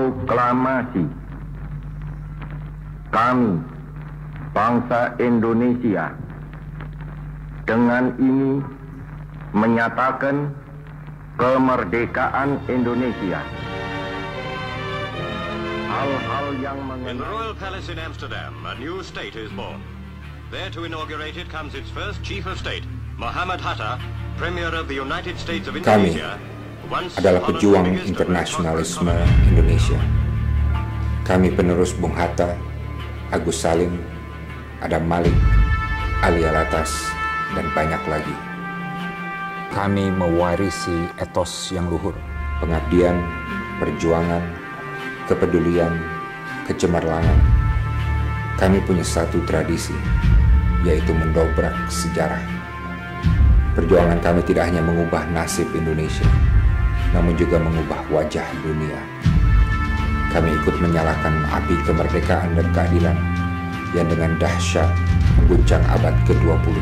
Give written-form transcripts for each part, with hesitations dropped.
Proklamasi. Kami, bangsa Indonesia, dengan ini menyatakan kemerdekaan Indonesia. Hal-hal yang In the Royal Palace in Amsterdam, a new state is born. There to inaugurate it comes its first chief of state, Muhammad Hatta, Premier of the United States of Indonesia. Kami adalah pejuang internasionalisme Indonesia. Kami penerus Bung Hatta, Agus Salim, Adam Malik, Ali Alatas, dan banyak lagi. Kami mewarisi etos yang luhur, Pengabdian, perjuangan, kepedulian, kecemerlangan. Kami punya satu tradisi, yaitu mendobrak sejarah. Perjuangan kami tidak hanya mengubah nasib Indonesia, namun juga mengubah wajah dunia. Kami ikut menyalakan api kemerdekaan dan keadilan yang dengan dahsyat mengguncang abad ke-20.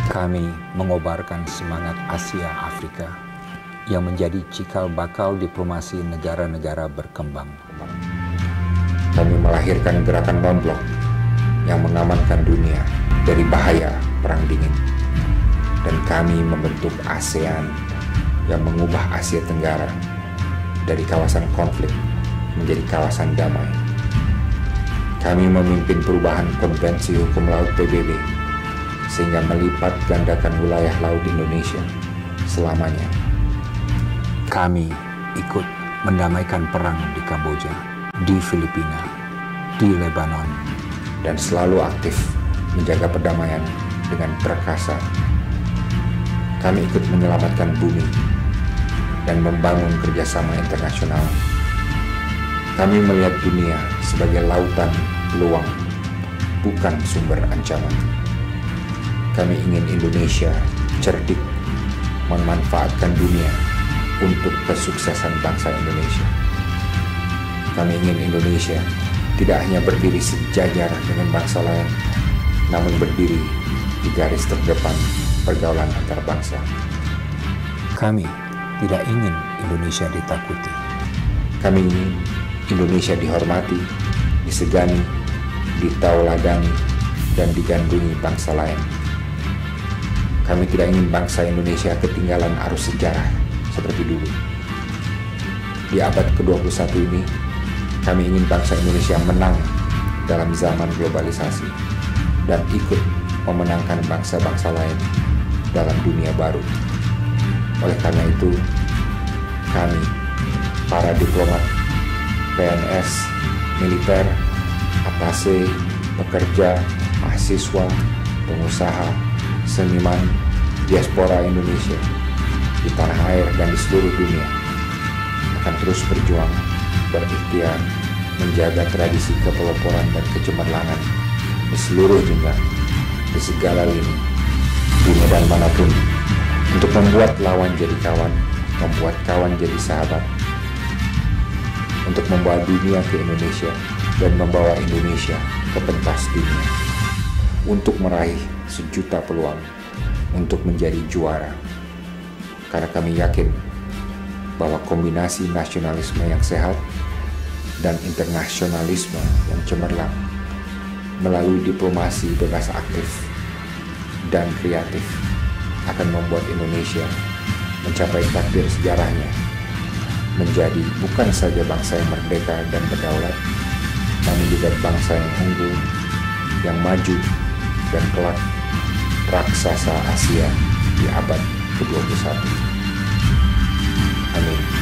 Kami mengobarkan semangat Asia Afrika yang menjadi cikal bakal diplomasi negara-negara berkembang. Kami melahirkan gerakan non-blok yang mengamankan dunia dari bahaya perang dingin. Dan kami membentuk ASEAN yang mengubah Asia Tenggara dari kawasan konflik menjadi kawasan damai. Kami memimpin perubahan Konvensi Hukum Laut PBB sehingga melipat gandakan wilayah laut Indonesia selamanya. Kami ikut mendamaikan perang di Kamboja, di Filipina, di Lebanon, dan selalu aktif menjaga perdamaian dengan perkasa. Kami ikut menyelamatkan bumi dan membangun kerjasama internasional. Kami melihat dunia sebagai lautan peluang, bukan sumber ancaman. Kami ingin Indonesia cerdik, memanfaatkan dunia untuk kesuksesan bangsa Indonesia. Kami ingin Indonesia tidak hanya berdiri sejajar dengan bangsa lain, namun berdiri di garis terdepan pergaulan antar bangsa. Kami tidak ingin Indonesia ditakuti. Kami ingin Indonesia dihormati, disegani, ditauladani, dan digandrungi bangsa lain. Kami tidak ingin bangsa Indonesia ketinggalan arus sejarah seperti dulu. Di abad ke-21 ini, kami ingin bangsa Indonesia menang dalam zaman globalisasi dan ikut memenangkan bangsa-bangsa lain dalam dunia baru. Oleh karena itu, kami, para diplomat, PNS, militer, atase, pekerja, mahasiswa, pengusaha, seniman, diaspora Indonesia di tanah air dan di seluruh dunia akan terus berjuang, berikhtiar, menjaga tradisi kepeloporan dan kecemerlangan di seluruh dunia, di segala lini, di medan manapun, untuk membuat lawan jadi kawan, membuat kawan jadi sahabat, untuk membawa dunia ke Indonesia dan membawa Indonesia ke pentas dunia, untuk meraih sejuta peluang untuk menjadi juara. Karena kami yakin bahwa kombinasi nasionalisme yang sehat dan internasionalisme yang cemerlang melalui diplomasi bebas aktif dan kreatif akan membuat Indonesia mencapai takdir sejarahnya, menjadi bukan saja bangsa yang merdeka dan berdaulat, namun juga bangsa yang unggul, yang maju, dan kelak raksasa Asia di abad ke-21. Amin.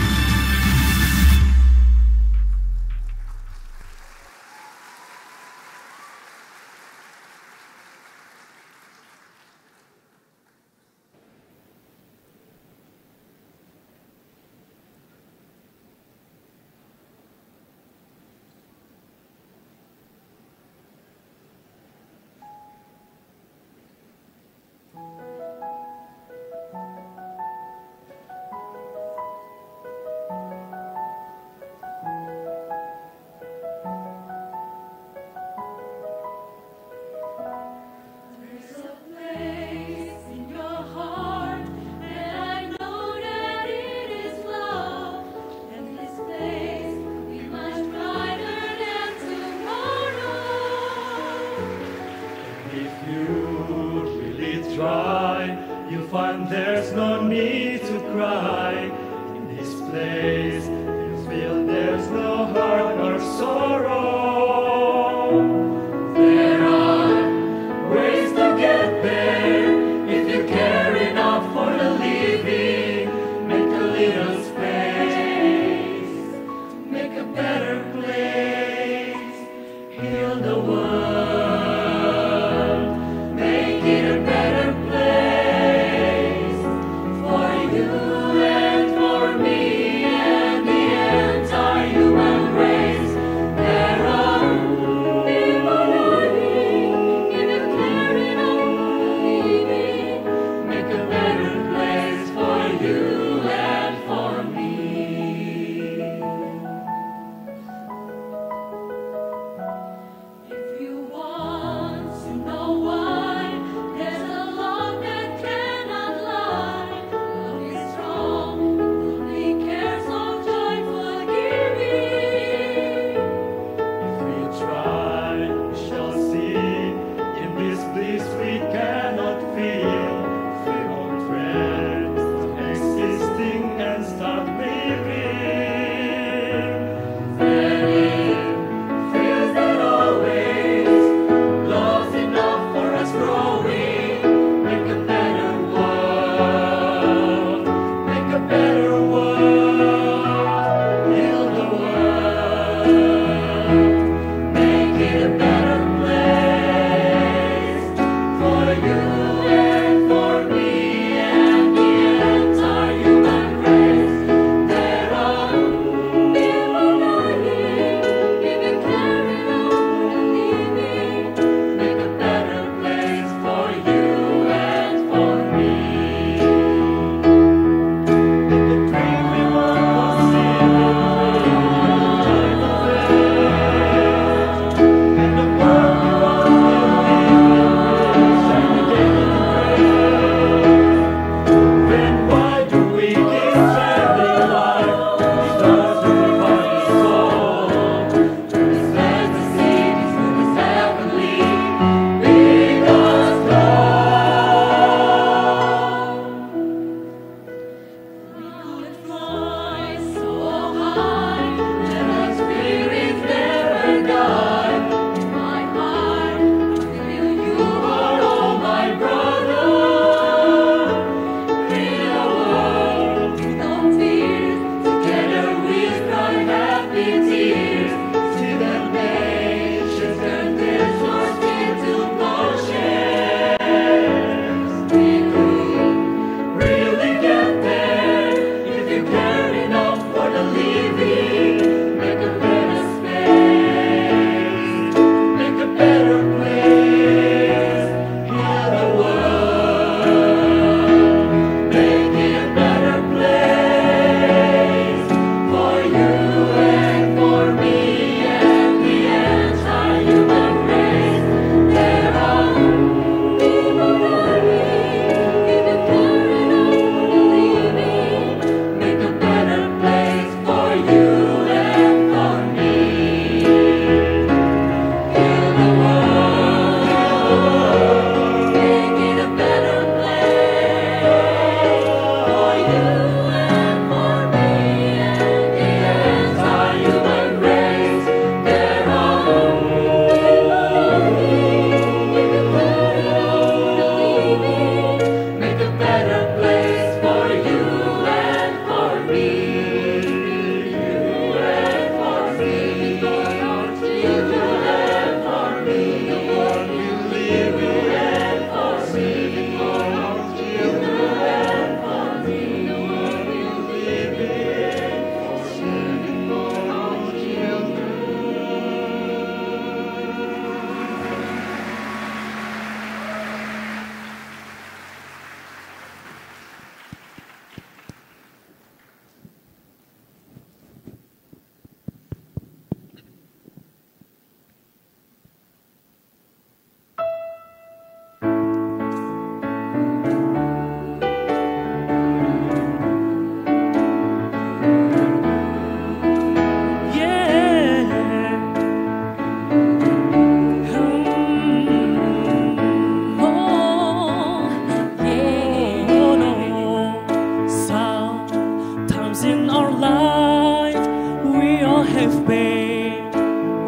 Sometimes in our life we all have pain,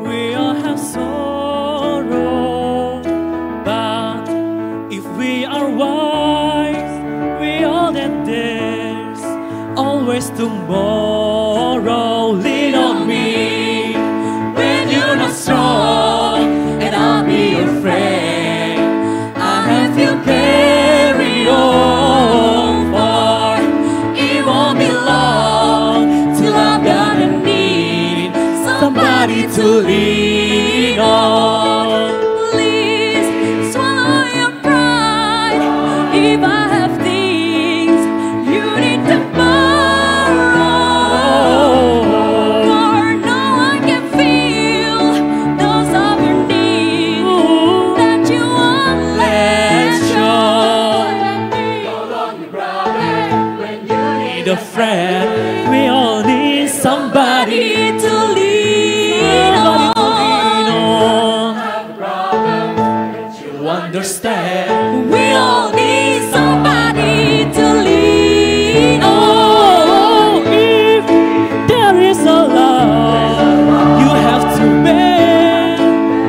we all have sorrow. But if we are wise, we all that there's always tomorrow. Lean on me when you're not strong, and I'll be your friend. I have you carry on, for it won't be long till I'm gonna need somebody to lean on. Please swallow your pride. If I have things you need to borrow, for no one can feel those other needs that you won't let show. When you need a friend, we all need somebody to lean on. You understand? We all need somebody to lean on. If there is a love you have to bear,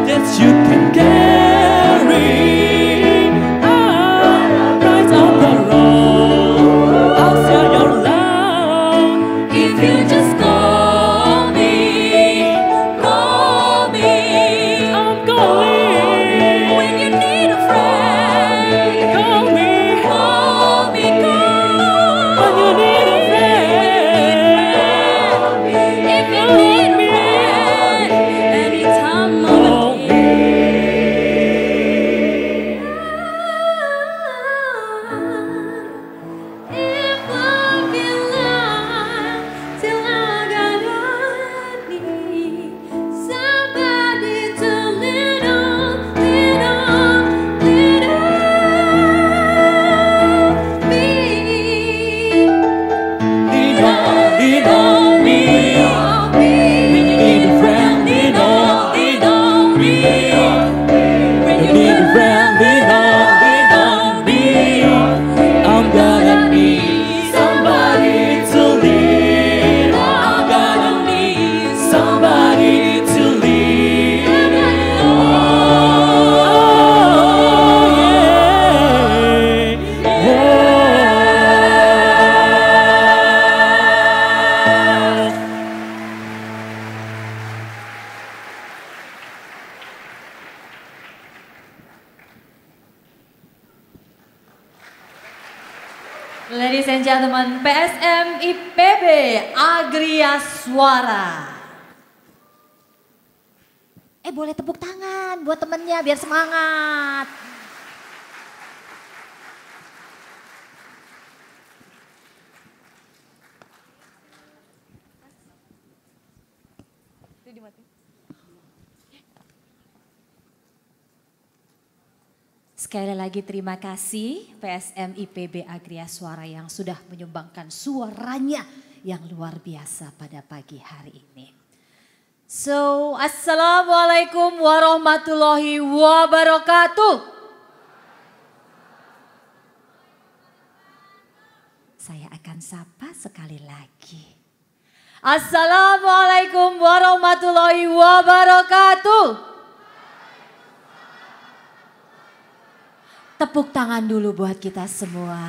that you can carry. Right on the road, I'll share your love. If you just call me, I'm calling. When you need a friend, call me. When you need a friend, if you need a friend, anytime of the if love be love, till I gotta need somebody to lean on, lean on, lean on me. Lean on me. When you need a friend, lean on me. When you need a friend, lean on me. I'm gonna need somebody to lean on. I'm gonna need somebody to lean on. Ladies and gentlemen, PSM IPB Agria Suara. Boleh tepuk tangan buat temennya biar semangat. Sekali lagi terima kasih PSM IPB Agria Suara yang sudah menyumbangkan suaranya yang luar biasa pada pagi hari ini. So, Assalamualaikum warahmatullahi wabarakatuh. Saya akan sapa sekali lagi. Assalamualaikum warahmatullahi wabarakatuh. Tepuk tangan dulu buat kita semua.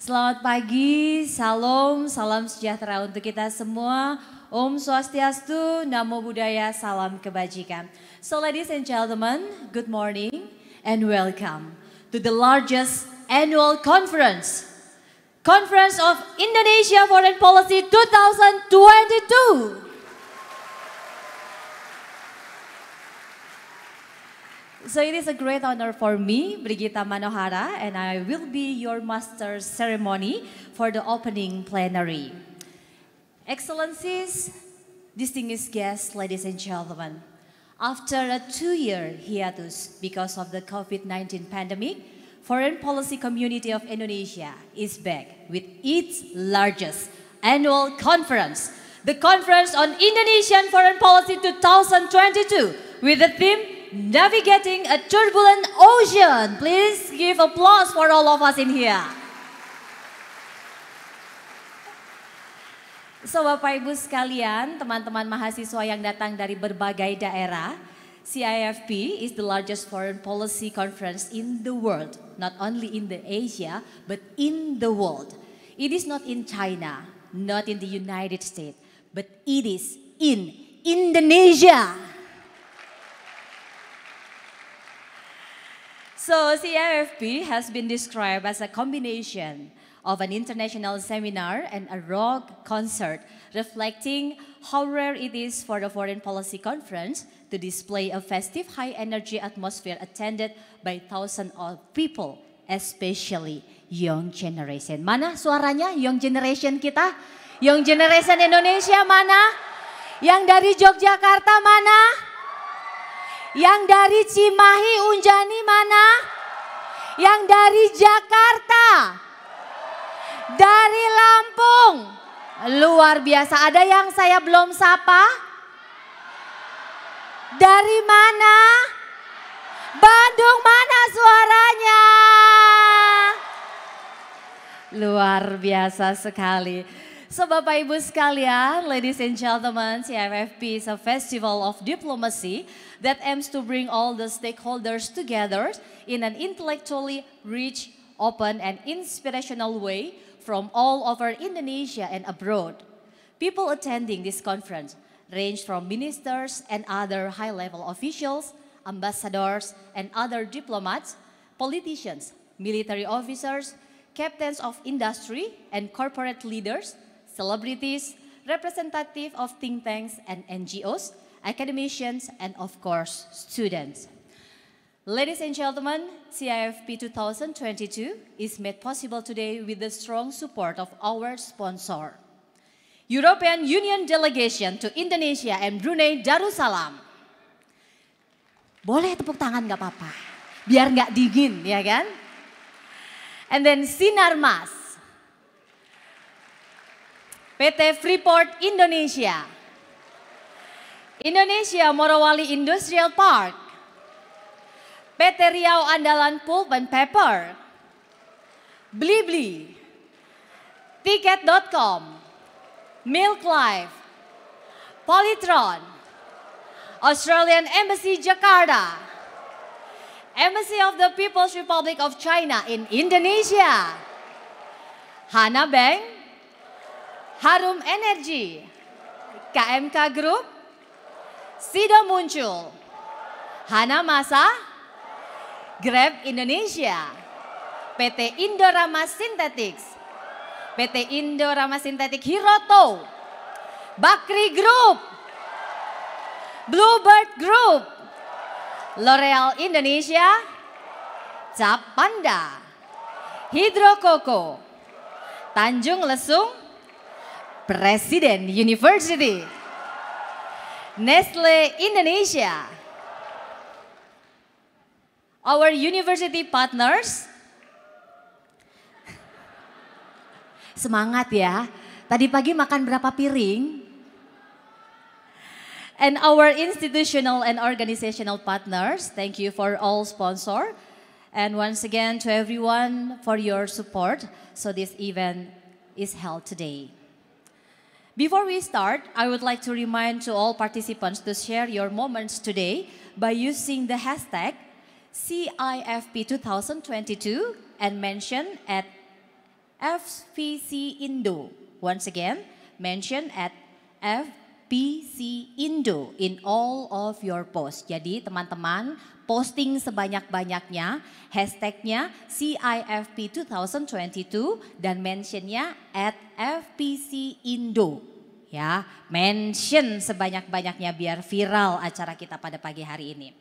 Selamat pagi, salam sejahtera untuk kita semua. Om Swastiastu, Namo Buddhaya, salam kebajikan. So ladies and gentlemen, good morning and welcome to the largest annual conference. Conference of Indonesia Foreign Policy 2022. So it is a great honor for me, Brigita Manohara, and I will be your master ceremony for the opening plenary. Excellencies, distinguished guests, ladies and gentlemen, after a 2-year hiatus because of the COVID-19 pandemic, Foreign Policy Community of Indonesia is back with its largest annual conference, the Conference on Indonesian Foreign Policy 2022, with the theme navigating a turbulent ocean. Please give applause for all of us in here. So Bapak Ibu sekalian, teman-teman mahasiswa yang datang dari berbagai daerah, CIFP is the largest foreign policy conference in the world, not only in the Asia, but in the world. It is not in China, not in the United States, but it is in Indonesia. So CIFP has been described as a combination of an international seminar and a rock concert, reflecting how rare it is for the foreign policy conference to display a festive high-energy atmosphere attended by thousands of people, especially young generation. Mana suaranya young generation kita? Young generation Indonesia mana? Yang dari Yogyakarta mana? Yang dari Cimahi, Unjani mana? Yang dari Jakarta? Dari Lampung? Luar biasa. Ada yang saya belum sapa? Dari mana? Bandung mana suaranya? Luar biasa sekali. So Bapak Ibu sekalian, ladies and gentlemen, CIFP is a festival of diplomacy that aims to bring all the stakeholders together in an intellectually rich, open and inspirational way from all over Indonesia and abroad. People attending this conference range from ministers and other high-level officials, ambassadors and other diplomats, politicians, military officers, captains of industry and corporate leaders, celebrities, representatives of think tanks and NGOs, academicians, and of course, students. Ladies and gentlemen, CIFP 2022 is made possible today with the strong support of our sponsor, European Union Delegation to Indonesia and Brunei Darussalam. Boleh tepuk tangan gak apa-apa, biar gak dingin ya kan? And then Sinarmas, PT Freeport Indonesia, Indonesia Morowali Industrial Park, PT Riau Andalan Pulp and Paper, Blibli, Ticket.com, Milk Life, Polytron, Australian Embassy Jakarta, Embassy of the People's Republic of China in Indonesia, Hana Bank, Harum Energy, KMK Group, Sido Muncul, Hana Masa, Grab Indonesia, PT Indorama Synthetics, PT Indorama Synthetic Hiroto, Bakri Group, Bluebird Group, L'Oreal Indonesia, Cap Panda, Hydro Coco, Tanjung Lesung, Presiden University, Nestle Indonesia, our university partners. Semangat ya, tadi pagi makan berapa piring? And our institutional and organizational partners, thank you for all sponsor. And once again to everyone for your support. So this event is held today. Before we start, I would like to remind to all participants to share your moments today by using the hashtag CIFP 2022 and mention at FPC Indo. Once again, mention at FPC Indo in all of your posts. Jadi teman-teman posting sebanyak-banyaknya, hashtagnya CIFP 2022 dan mentionnya at FPC Indo. Ya, mention sebanyak-banyaknya biar viral acara kita pada pagi hari ini.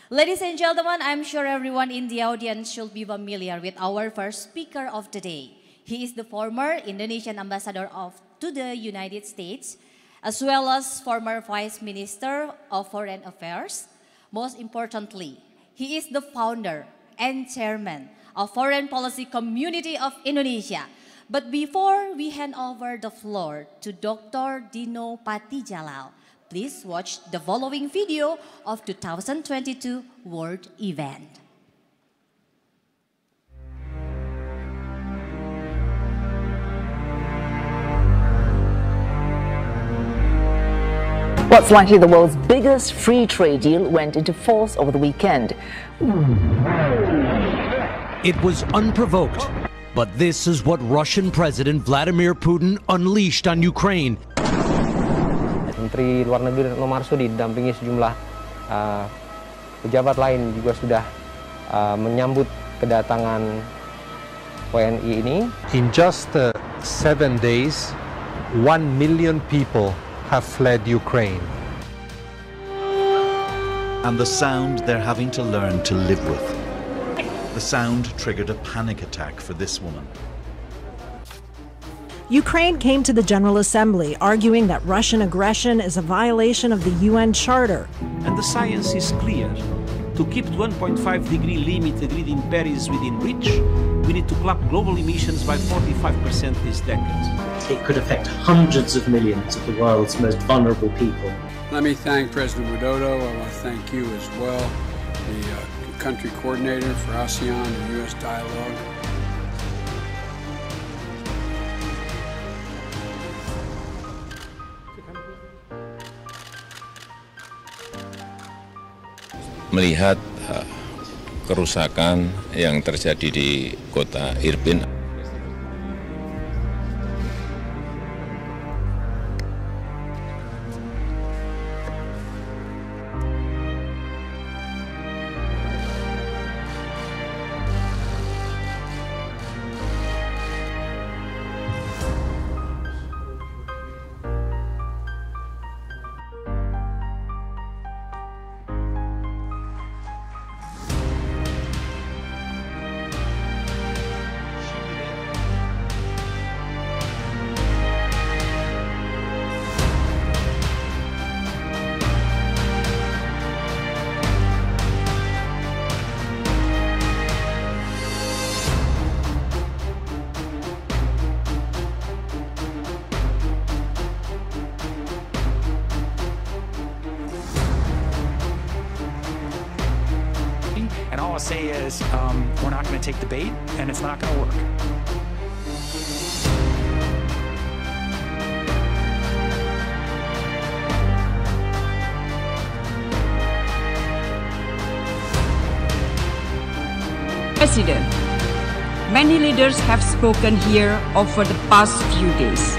Ladies and gentlemen, I'm sure everyone in the audience should be familiar with our first speaker of the day. He is the former Indonesian ambassador to the United States, as well as former Vice Minister of Foreign Affairs. Most importantly, he is the founder and chairman of Foreign Policy Community of Indonesia. But before we hand over the floor to Dr. Dino Patijalal, Please watch the following video of 2022 World Event. What's likely the world's biggest free trade deal went into force over the weekend. It was unprovoked, but this is what Russian President Vladimir Putin unleashed on Ukraine. Menteri Luar Negeri Retno Marsudi didampingi sejumlah pejabat lain juga sudah menyambut kedatangan WNI ini. In just 7 days, 1 million people have fled Ukraine. And the sound they're having to learn to live with. The sound triggered a panic attack for this woman. Ukraine came to the General Assembly arguing that Russian aggression is a violation of the UN Charter. And the science is clear. To keep the 1.5-degree limit agreed in Paris within reach, we need to cut global emissions by 45% this decade. It could affect hundreds of millions of the world's most vulnerable people. Let me thank President Widodo. I want to thank you as well, the country coordinator for ASEAN and U.S. dialogue. Melihat kerusakan yang terjadi di kota Irpin. And all I'll say is we're not going to take the bait, and it's not going to work. President, many leaders have spoken here over the past few days.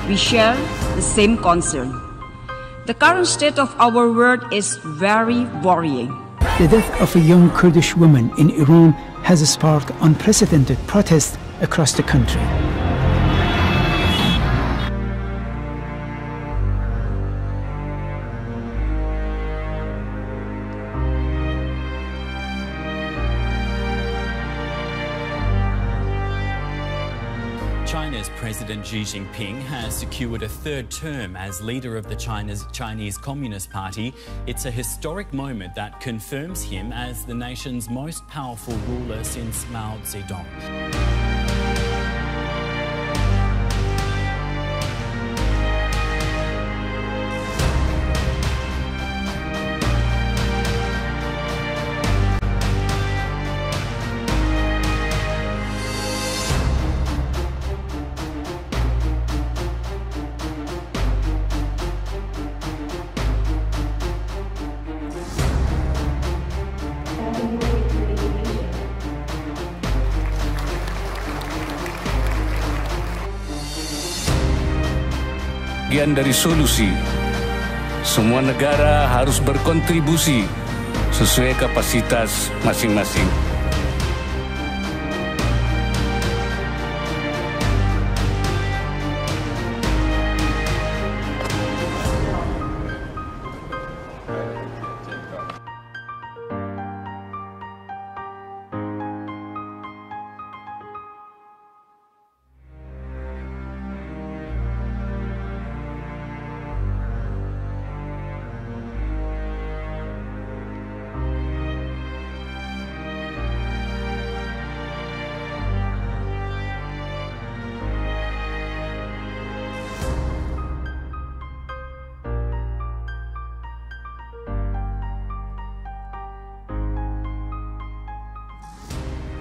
We share the same concern. The current state of our world is very worrying. The death of a young Kurdish woman in Iran has sparked unprecedented protests across the country. China's President Xi Jinping has secured a third term as leader of the Chinese Communist Party. It's a historic moment that confirms him as the nation's most powerful ruler since Mao Zedong. Bagian dari solusi. Semua negara harus berkontribusi sesuai kapasitas masing-masing.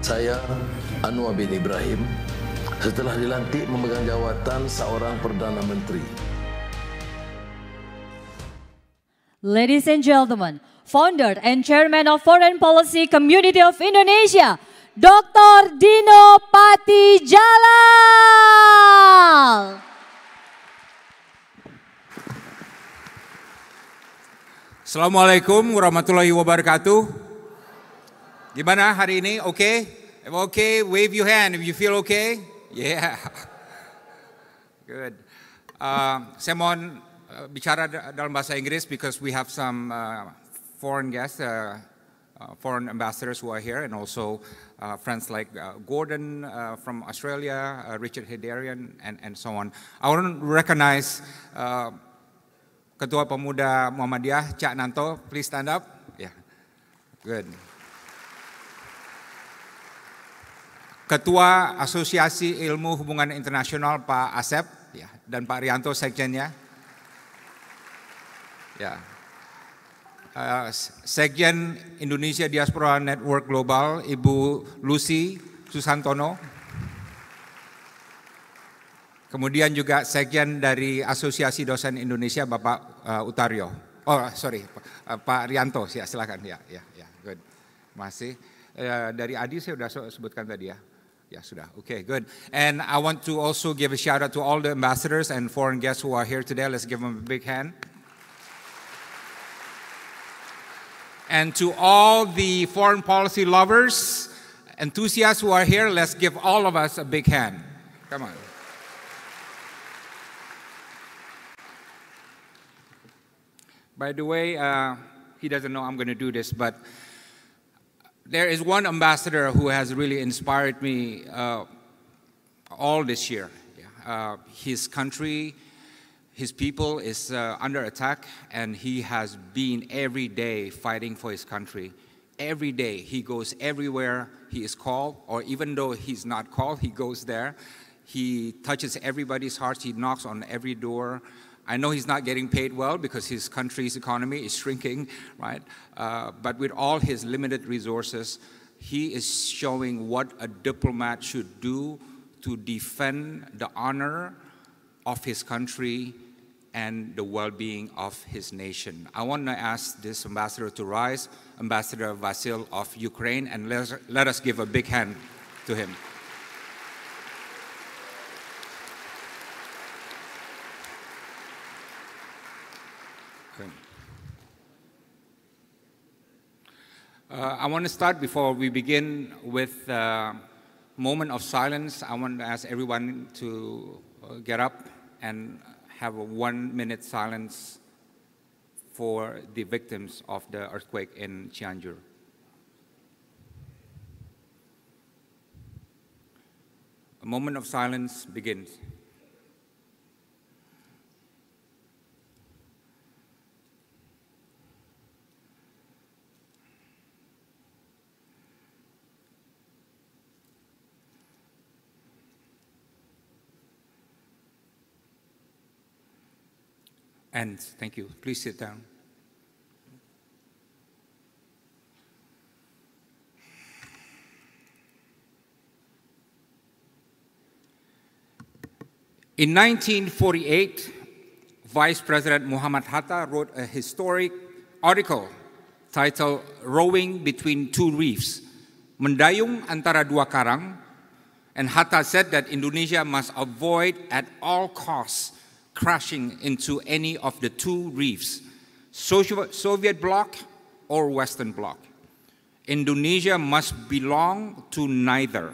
Saya, Anwar bin Ibrahim, setelah dilantik memegang jawatan seorang Perdana Menteri. Ladies and gentlemen, founder and chairman of Foreign Policy Community of Indonesia, Dr. Dino Patijalal. Assalamualaikum warahmatullahi wabarakatuh. Gimana hari ini? Okay? If okay, wave your hand if you feel okay. Yeah. Good. Saya mohon bicara dalam bahasa Inggris because we have some foreign guests, foreign ambassadors who are here, and also friends like Gordon from Australia, Richard Hedarian, and so on. I want to recognize Ketua Pemuda Muhammadiyah, Cak Nanto, please stand up. Yeah, good. Ketua Asosiasi Ilmu Hubungan Internasional, Pak Asep, ya, dan Pak Rianto, Sekjennya. Ya. Sekjen Indonesia Diaspora Network Global, Ibu Lucy Susantono. Kemudian juga Sekjen dari Asosiasi Dosen Indonesia, Bapak Utario. Oh, sorry, Pak Rianto, ya, silakan. Ya, good. Terima kasih. Dari Adi saya sudah sebutkan tadi ya. Ya, sudah. Okay, good. And I want to also give a shout out to all the ambassadors and foreign guests who are here today. Let's give them a big hand. And to all the foreign policy lovers, enthusiasts who are here, let's give all of us a big hand. Come on. By the way, he doesn't know I'm going to do this, but there is one ambassador who has really inspired me all this year. His country, his people is under attack, and he has been every day fighting for his country. Every day he goes everywhere he is called, or even though he's not called, he goes there. He touches everybody's hearts. He knocks on every door. I know he's not getting paid well because his country's economy is shrinking, right? But with all his limited resources, he is showing what a diplomat should do to defend the honor of his country and the well-being of his nation. I want to ask this ambassador to rise, Ambassador Vasil of Ukraine, and let us give a big hand to him. I want to start before we begin with a moment of silence. I want to ask everyone to get up and have a 1-minute silence for the victims of the earthquake in Cianjur. A moment of silence begins. And thank you. Please sit down. In 1948, Vice President Muhammad Hatta wrote a historic article titled Rowing Between Two Reefs, Mendayung Antara Dua Karang, and Hatta said that Indonesia must avoid at all costs crashing into any of the two reefs, Soviet bloc or Western bloc. Indonesia must belong to neither.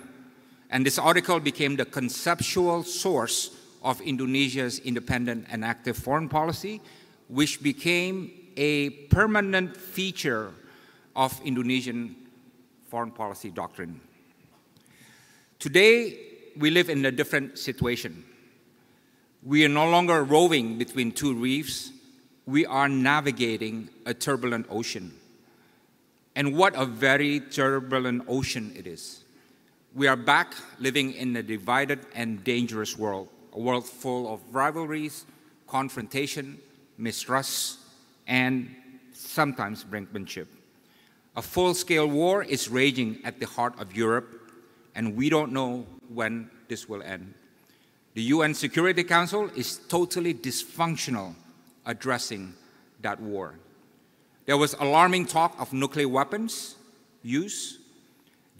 And this article became the conceptual source of Indonesia's independent and active foreign policy, which became a permanent feature of Indonesian foreign policy doctrine. Today, we live in a different situation. We are no longer rowing between two reefs. We are navigating a turbulent ocean. And what a very turbulent ocean it is. We are back living in a divided and dangerous world, a world full of rivalries, confrontation, mistrust, and sometimes brinkmanship. A full-scale war is raging at the heart of Europe, and we don't know when this will end. The UN Security Council is totally dysfunctional addressing that war. There was alarming talk of nuclear weapons use.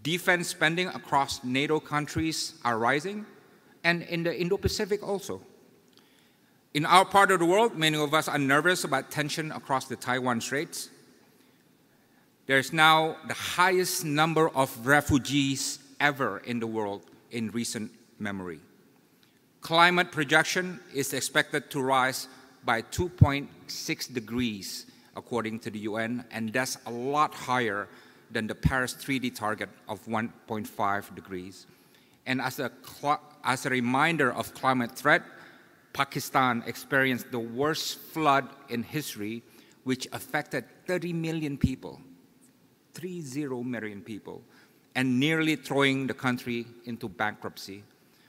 Defense spending across NATO countries are rising, and in the Indo-Pacific also. In our part of the world, many of us are nervous about tension across the Taiwan Straits. There's now the highest number of refugees ever in the world in recent memory. Climate projection is expected to rise by 2.6 degrees, according to the UN, and that's a lot higher than the Paris Treaty target of 1.5 degrees. And as a reminder of climate threat, Pakistan experienced the worst flood in history, which affected 30 million people, 30 million people, and nearly throwing the country into bankruptcy,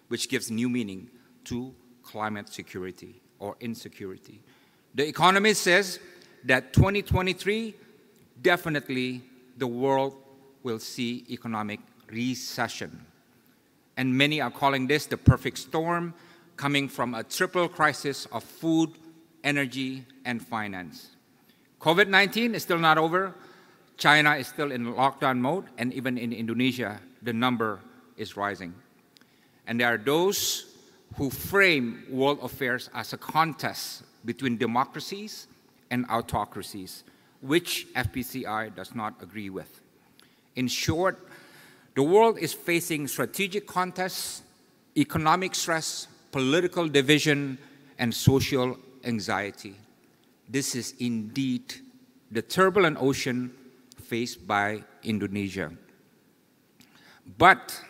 which gives new meaning to climate security or insecurity. The Economist says that 2023, definitely the world will see economic recession. And many are calling this the perfect storm, coming from a triple crisis of food, energy, and finance. COVID-19 is still not over. China is still in lockdown mode, and even in Indonesia, the number is rising. And there are those who frame world affairs as a contest between democracies and autocracies, which FPCI does not agree with. In short, the world is facing strategic contests, economic stress, political division, and social anxiety. This is indeed the turbulent ocean faced by Indonesia. But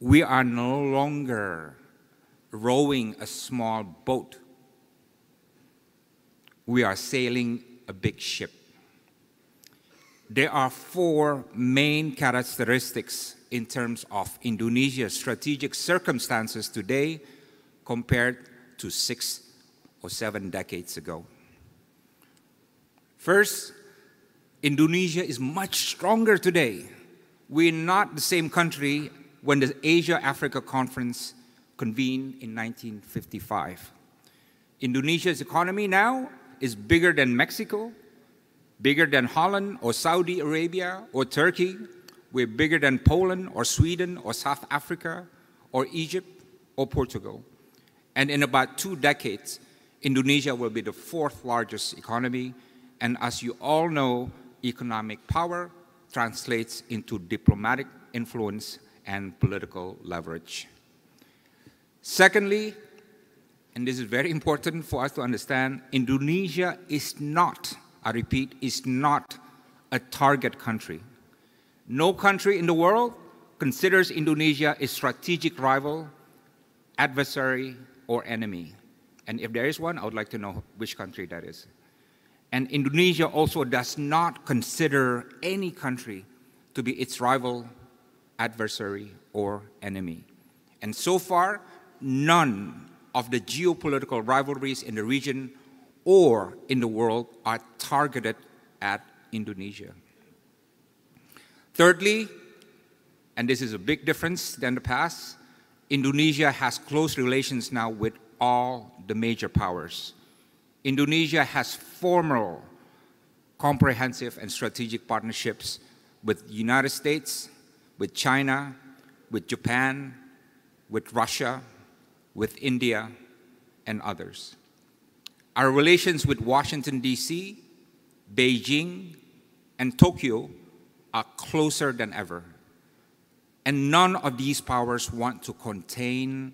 we are no longer rowing a small boat. We are sailing a big ship. There are 4 main characteristics in terms of Indonesia's strategic circumstances today compared to 6 or 7 decades ago. First, Indonesia is much stronger today. We're not the same country when the Asia-Africa Conference convened in 1955. Indonesia's economy now is bigger than Mexico, bigger than Holland or Saudi Arabia or Turkey. We're bigger than Poland or Sweden or South Africa or Egypt or Portugal. And in about 2 decades, Indonesia will be the 4th largest economy. And as you all know, economic power translates into diplomatic influence and political leverage. Secondly, and this is very important for us to understand, Indonesia is not, I repeat, is not a target country. No country in the world considers Indonesia a strategic rival, adversary, or enemy. And if there is one, I would like to know which country that is. And Indonesia also does not consider any country to be its rival, adversary, or enemy. And so far, none of the geopolitical rivalries in the region or in the world are targeted at Indonesia. Thirdly, and this is a big difference than the past, Indonesia has close relations now with all the major powers. Indonesia has formal, comprehensive, and strategic partnerships with the United States, with China, with Japan, with Russia, with India, and others. Our relations with Washington, D.C., Beijing, and Tokyo are closer than ever. And none of these powers want to contain,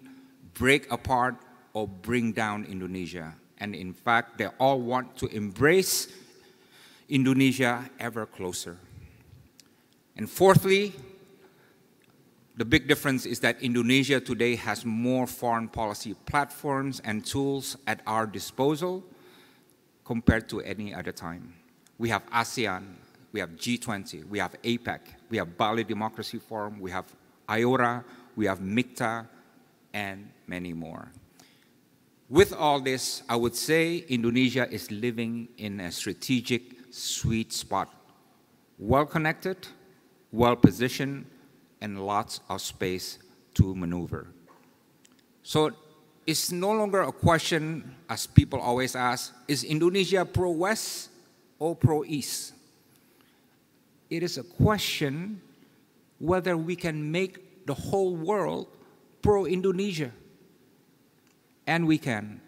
break apart, or bring down Indonesia. And in fact, they all want to embrace Indonesia ever closer. And fourthly, the big difference is that Indonesia today has more foreign policy platforms and tools at our disposal compared to any other time. We have ASEAN, we have G20, we have APEC, we have Bali Democracy Forum, we have IORA, we have MICTA, and many more. With all this, I would say Indonesia is living in a strategic sweet spot, well-connected, well-positioned, and lots of space to maneuver. So it's no longer a question, as people always ask, is Indonesia pro-West or pro-East? It is a question whether we can make the whole world pro-Indonesia. And we can.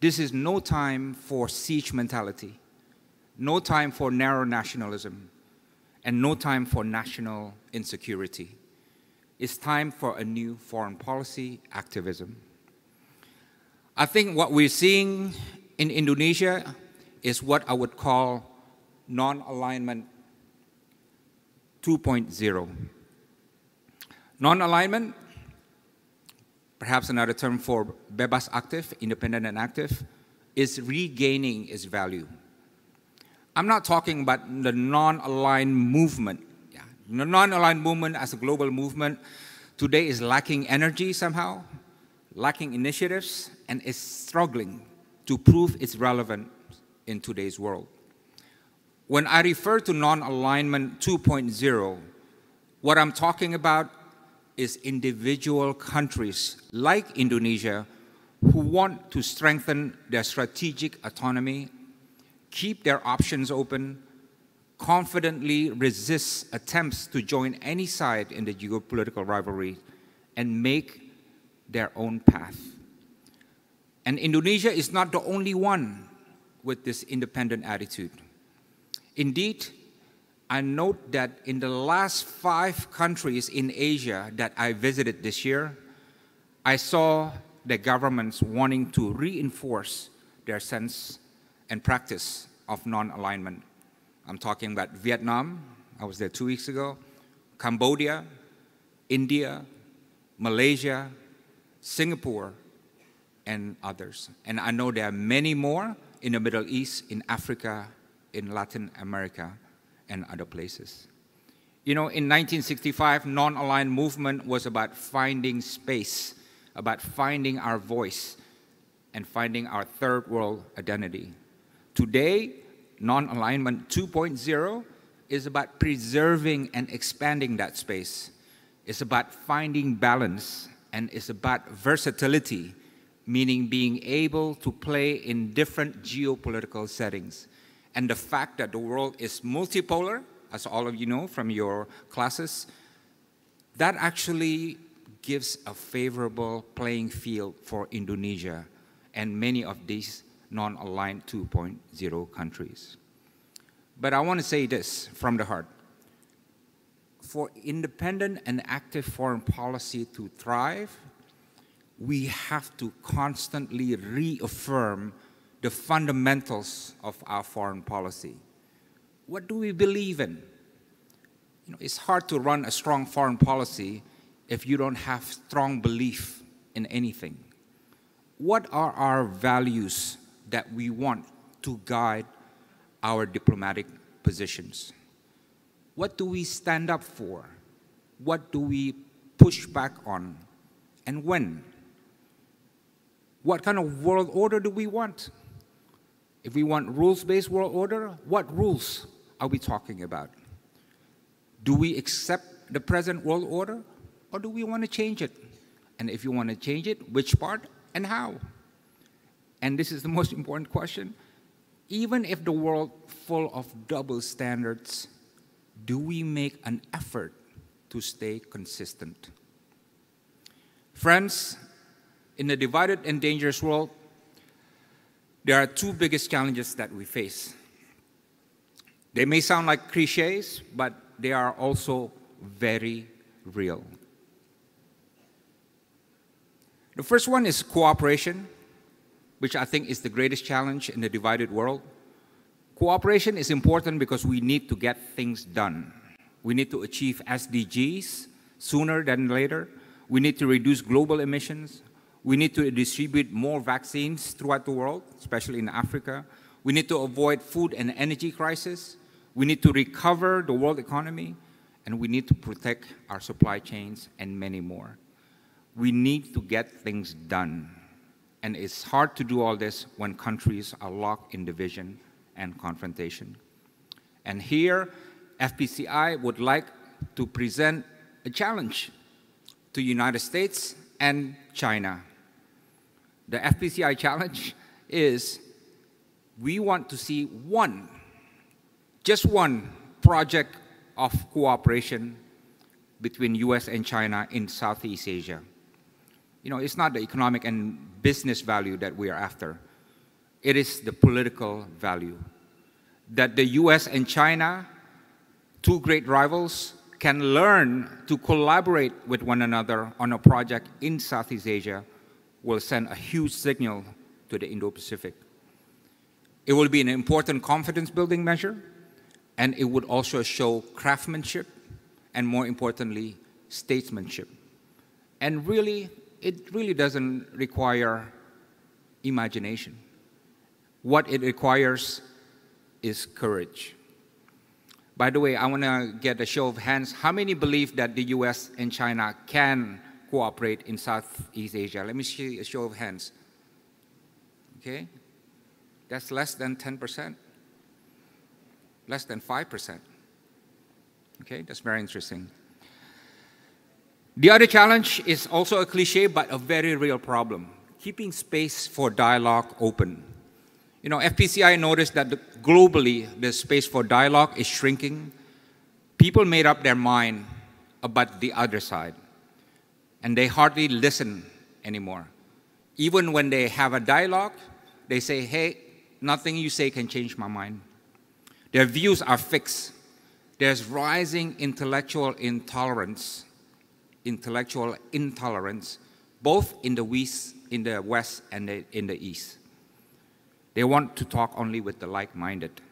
This is no time for siege mentality, no time for narrow nationalism, and no time for national insecurity. It's time for a new foreign policy activism. I think what we're seeing in Indonesia is what I would call non-alignment 2.0. Non-alignment, perhaps another term for bebas aktif, independent and active, is regaining its value. I'm not talking about the non-aligned movement. The non-aligned movement as a global movement today is lacking energy somehow, lacking initiatives, and is struggling to prove its relevance in today's world. When I refer to non-alignment 2.0, what I'm talking about is individual countries like Indonesia who want to strengthen their strategic autonomy, keep their options open, confidently resist attempts to join any side in the geopolitical rivalry, and make their own path. And Indonesia is not the only one with this independent attitude. Indeed, I note that in the last 5 countries in Asia that I visited this year, I saw the governments wanting to reinforce their sense and practice of non-alignment. I'm talking about Vietnam, I was there 2 weeks ago, Cambodia, India, Malaysia, Singapore, and others. And I know there are many more in the Middle East, in Africa, in Latin America, and other places. You know, in 1965, non-aligned movement was about finding space, about finding our voice, and finding our third world identity. Today, non-alignment 2.0 is about preserving and expanding that space. It's about finding balance, and it's about versatility, meaning being able to play in different geopolitical settings. And the fact that the world is multipolar, as all of you know from your classes, that actually gives a favorable playing field for Indonesia and many of these non-aligned 2.0 countries. But I want to say this from the heart. For independent and active foreign policy to thrive, we have to constantly reaffirm the fundamentals of our foreign policy. What do we believe in? You know, it's hard to run a strong foreign policy if you don't have strong belief in anything. What are our values that we want to guide our diplomatic positions? What do we stand up for? What do we push back on? And when? What kind of world order do we want? If we want rules-based world order, what rules are we talking about? Do we accept the present world order, or do we want to change it? And if you want to change it, which part and how? And this is the most important question. Even if the world full of double standards, do we make an effort to stay consistent? Friends, in the divided and dangerous world, there are 2 biggest challenges that we face. They may sound like cliches, but they are also very real. The first one is cooperation, which I think is the greatest challenge in the divided world. Cooperation is important because we need to get things done. We need to achieve SDGs sooner than later. We need to reduce global emissions. We need to distribute more vaccines throughout the world, especially in Africa. We need to avoid food and energy crisis. We need to recover the world economy. And we need to protect our supply chains and many more. We need to get things done. And it's hard to do all this when countries are locked in division and confrontation. And here, FPCI would like to present a challenge to United States and China. The FPCI challenge is we want to see just one project of cooperation between US and China in Southeast Asia. You know, it's not the economic and business value that we are after. It is the political value. That the US and China, two great rivals, can learn to collaborate with one another on a project in Southeast Asia will send a huge signal to the Indo-Pacific. It will be an important confidence-building measure, and it would also show craftsmanship and, more importantly, statesmanship. And really, it really doesn't require imagination. What it requires is courage. By the way, I want to get a show of hands. How many believe that the US and China can cooperate in Southeast Asia? Let me see a show of hands. Okay? That's less than 10%. Less than 5%. Okay, that's very interesting. The other challenge is also a cliche, but a very real problem. Keeping space for dialogue open. You know, FPCI noticed that globally, the space for dialogue is shrinking. People made up their mind about the other side, and they hardly listen anymore. Even when they have a dialogue, they say, hey, nothing you say can change my mind. Their views are fixed. There's rising intellectual intolerance, both in the West and in the East. They want to talk only with the like-minded,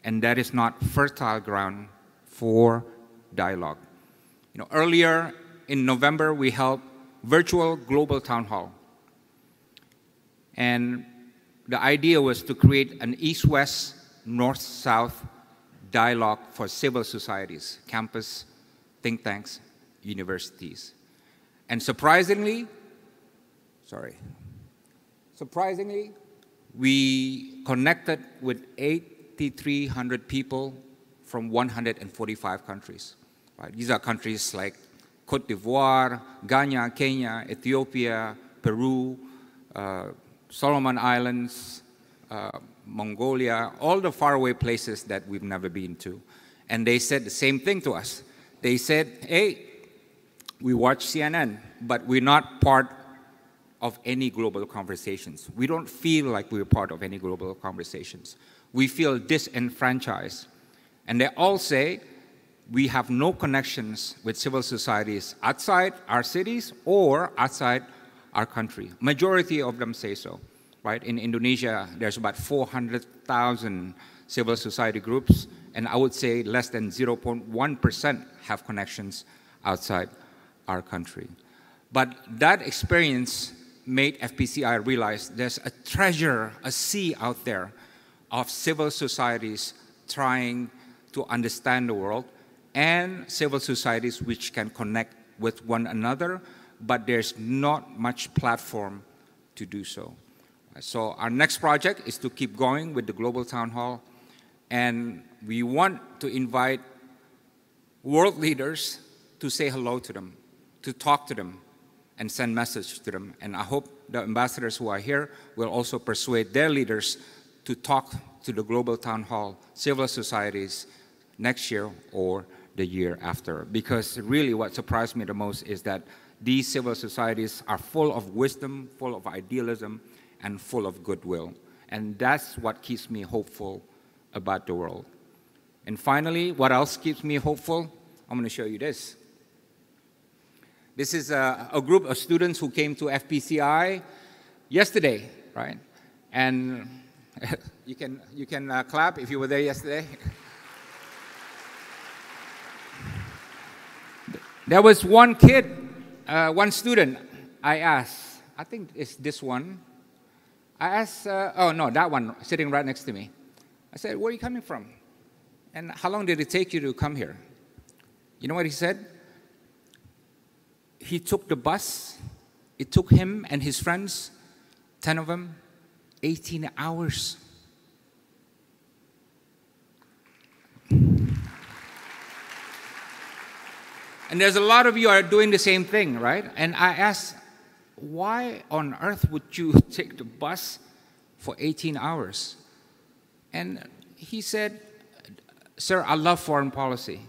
and that is not fertile ground for dialogue. You know, earlier in November, we held virtual global town hall, and the idea was to create an East-West, North-South dialogue for civil societies, campus, think tanks, universities. And surprisingly, we connected with 8,300 people from 145 countries. Right? These are countries like Cote d'Ivoire, Ghana, Kenya, Ethiopia, Peru, Solomon Islands, Mongolia, all the faraway places that we've never been to. And they said the same thing to us. They said, hey, we watch CNN, but we're not part of any global conversations. We don't feel like we're part of any global conversations. We feel disenfranchised. And they all say we have no connections with civil societies outside our cities or outside our country. Majority of them say so. Right? In Indonesia, there's about 400,000 civil society groups, and I would say less than 0.1% have connections outside our country. But that experience made FPCI realize there's a treasure, a sea out there of civil societies trying to understand the world, and civil societies which can connect with one another, but there's not much platform to do so. So our next project is to keep going with the Global Town Hall, and we want to invite world leaders to say hello to them, to talk to them, and send message to them. And I hope the ambassadors who are here will also persuade their leaders to talk to the Global Town Hall, civil societies, next year or the year after. Because really what surprised me the most is that these civil societies are full of wisdom, full of idealism, and full of goodwill. And that's what keeps me hopeful about the world. And finally, what else keeps me hopeful? I'm going to show you this. This is a group of students who came to FPCI yesterday, right? And you can clap if you were there yesterday. There was one kid, one student, I asked, I think it's this one. I asked, oh no, that one sitting right next to me. I said, where are you coming from? And how long did it take you to come here? You know what he said? He took the bus. It took him and his friends, 10 of them, 18 hours. And there's a lot of you are doing the same thing, right? And I asked, why on earth would you take the bus for 18 hours? And he said, sir, I love foreign policy.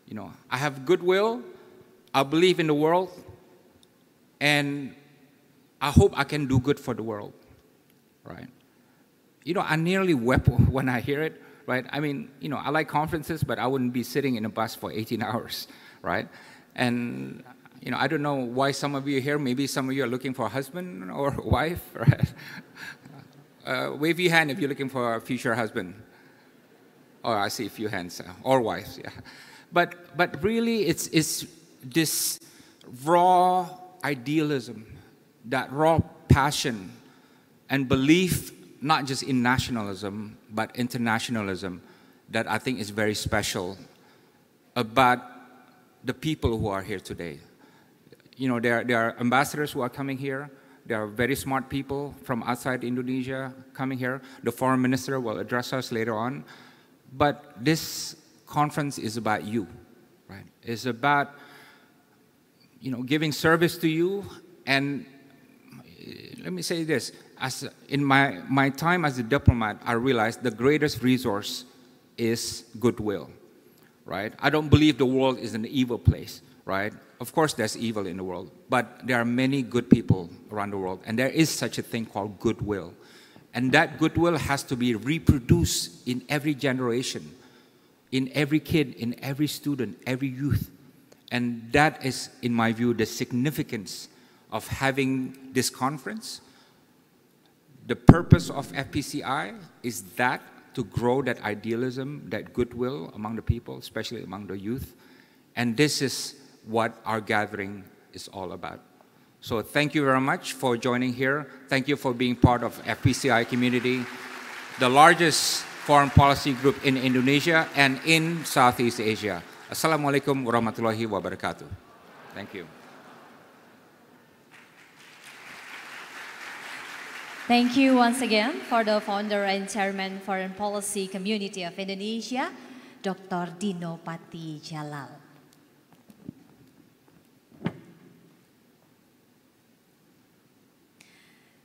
You know, I have goodwill, I believe in the world, and I hope I can do good for the world, right? You know, I nearly wept when I hear it, right? I mean, you know, I like conferences, but I wouldn't be sitting in a bus for 18 hours, right? And, you know, I don't know why some of you here, maybe some of you are looking for a husband or a wife, right? Wave your hand if you're looking for a future husband. Oh, I see a few hands, or wives, yeah. But really, it's this raw idealism, that raw passion and belief, not just in nationalism, but internationalism, that I think is very special about the people who are here today. You know, there are ambassadors who are coming here. There are very smart people from outside Indonesia coming here. The foreign minister will address us later on. But this conference is about you, right? It's about, you know, giving service to you. And let me say this, in my time as a diplomat, I realized the greatest resource is goodwill, right? I don't believe the world is an evil place, right? Of course there's evil in the world, but there are many good people around the world, and there is such a thing called goodwill. And that goodwill has to be reproduced in every generation, in every kid, in every student, every youth. And that is, in my view, the significance of having this conference. The purpose of FPCI is that, to grow that idealism, that goodwill among the people, especially among the youth. And this is what our gathering is all about. So thank you very much for joining here. Thank you for being part of FPCI community, the largest foreign policy group in Indonesia and in Southeast Asia. Assalamualaikum warahmatullahi wabarakatuh. Thank you. Thank you once again for the founder and chairman Foreign Policy Community of Indonesia, Dr. Dino Patijalal.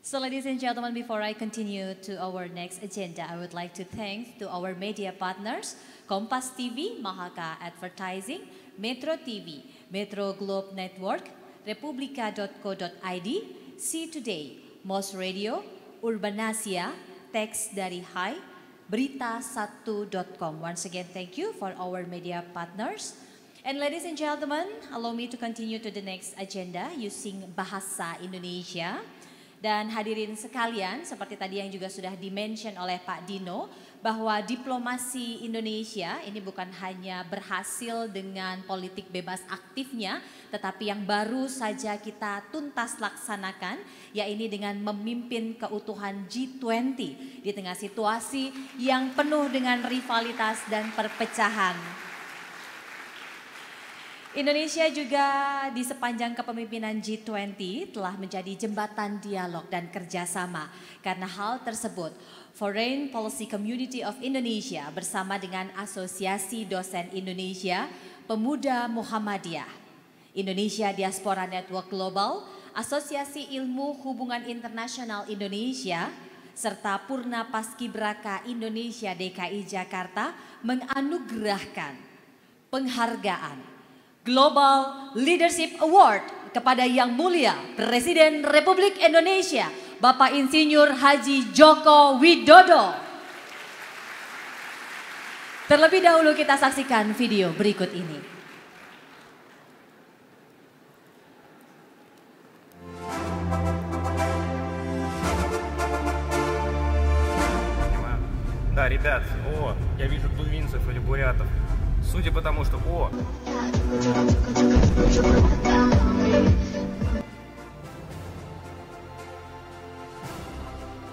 So ladies and gentlemen, before I continue to our next agenda, I would like to thank to our media partners, Kompas TV, Mahaka Advertising, Metro TV, Metro Globe Network, Republika.co.id, See Today, Mos Radio, Urbanasia, Teks dari Hai, Berita1.com. Once again, thank you for our media partners. And ladies and gentlemen, allow me to continue to the next agenda using Bahasa Indonesia. Dan hadirin sekalian, seperti tadi yang juga sudah dimention oleh Pak Dino, bahwa diplomasi Indonesia ini bukan hanya berhasil dengan politik bebas aktifnya, tetapi yang baru saja kita tuntas laksanakan, yaitu dengan memimpin keutuhan G20 di tengah situasi yang penuh dengan rivalitas dan perpecahan. Indonesia juga di sepanjang kepemimpinan G20 telah menjadi jembatan dialog dan kerjasama. Karena hal tersebut, Foreign Policy Community of Indonesia bersama dengan Asosiasi Dosen Indonesia, Pemuda Muhammadiyah, Indonesia Diaspora Network Global, Asosiasi Ilmu Hubungan Internasional Indonesia, serta Purna Paskibraka Indonesia DKI Jakarta menganugerahkan penghargaan Global Leadership Award kepada Yang Mulia Presiden Republik Indonesia, Bapak Insinyur Haji Joko Widodo. Terlebih dahulu kita saksikan video berikut ini. Да, ребят, я вижу тувинцев или бурятов. Судя по тому, что...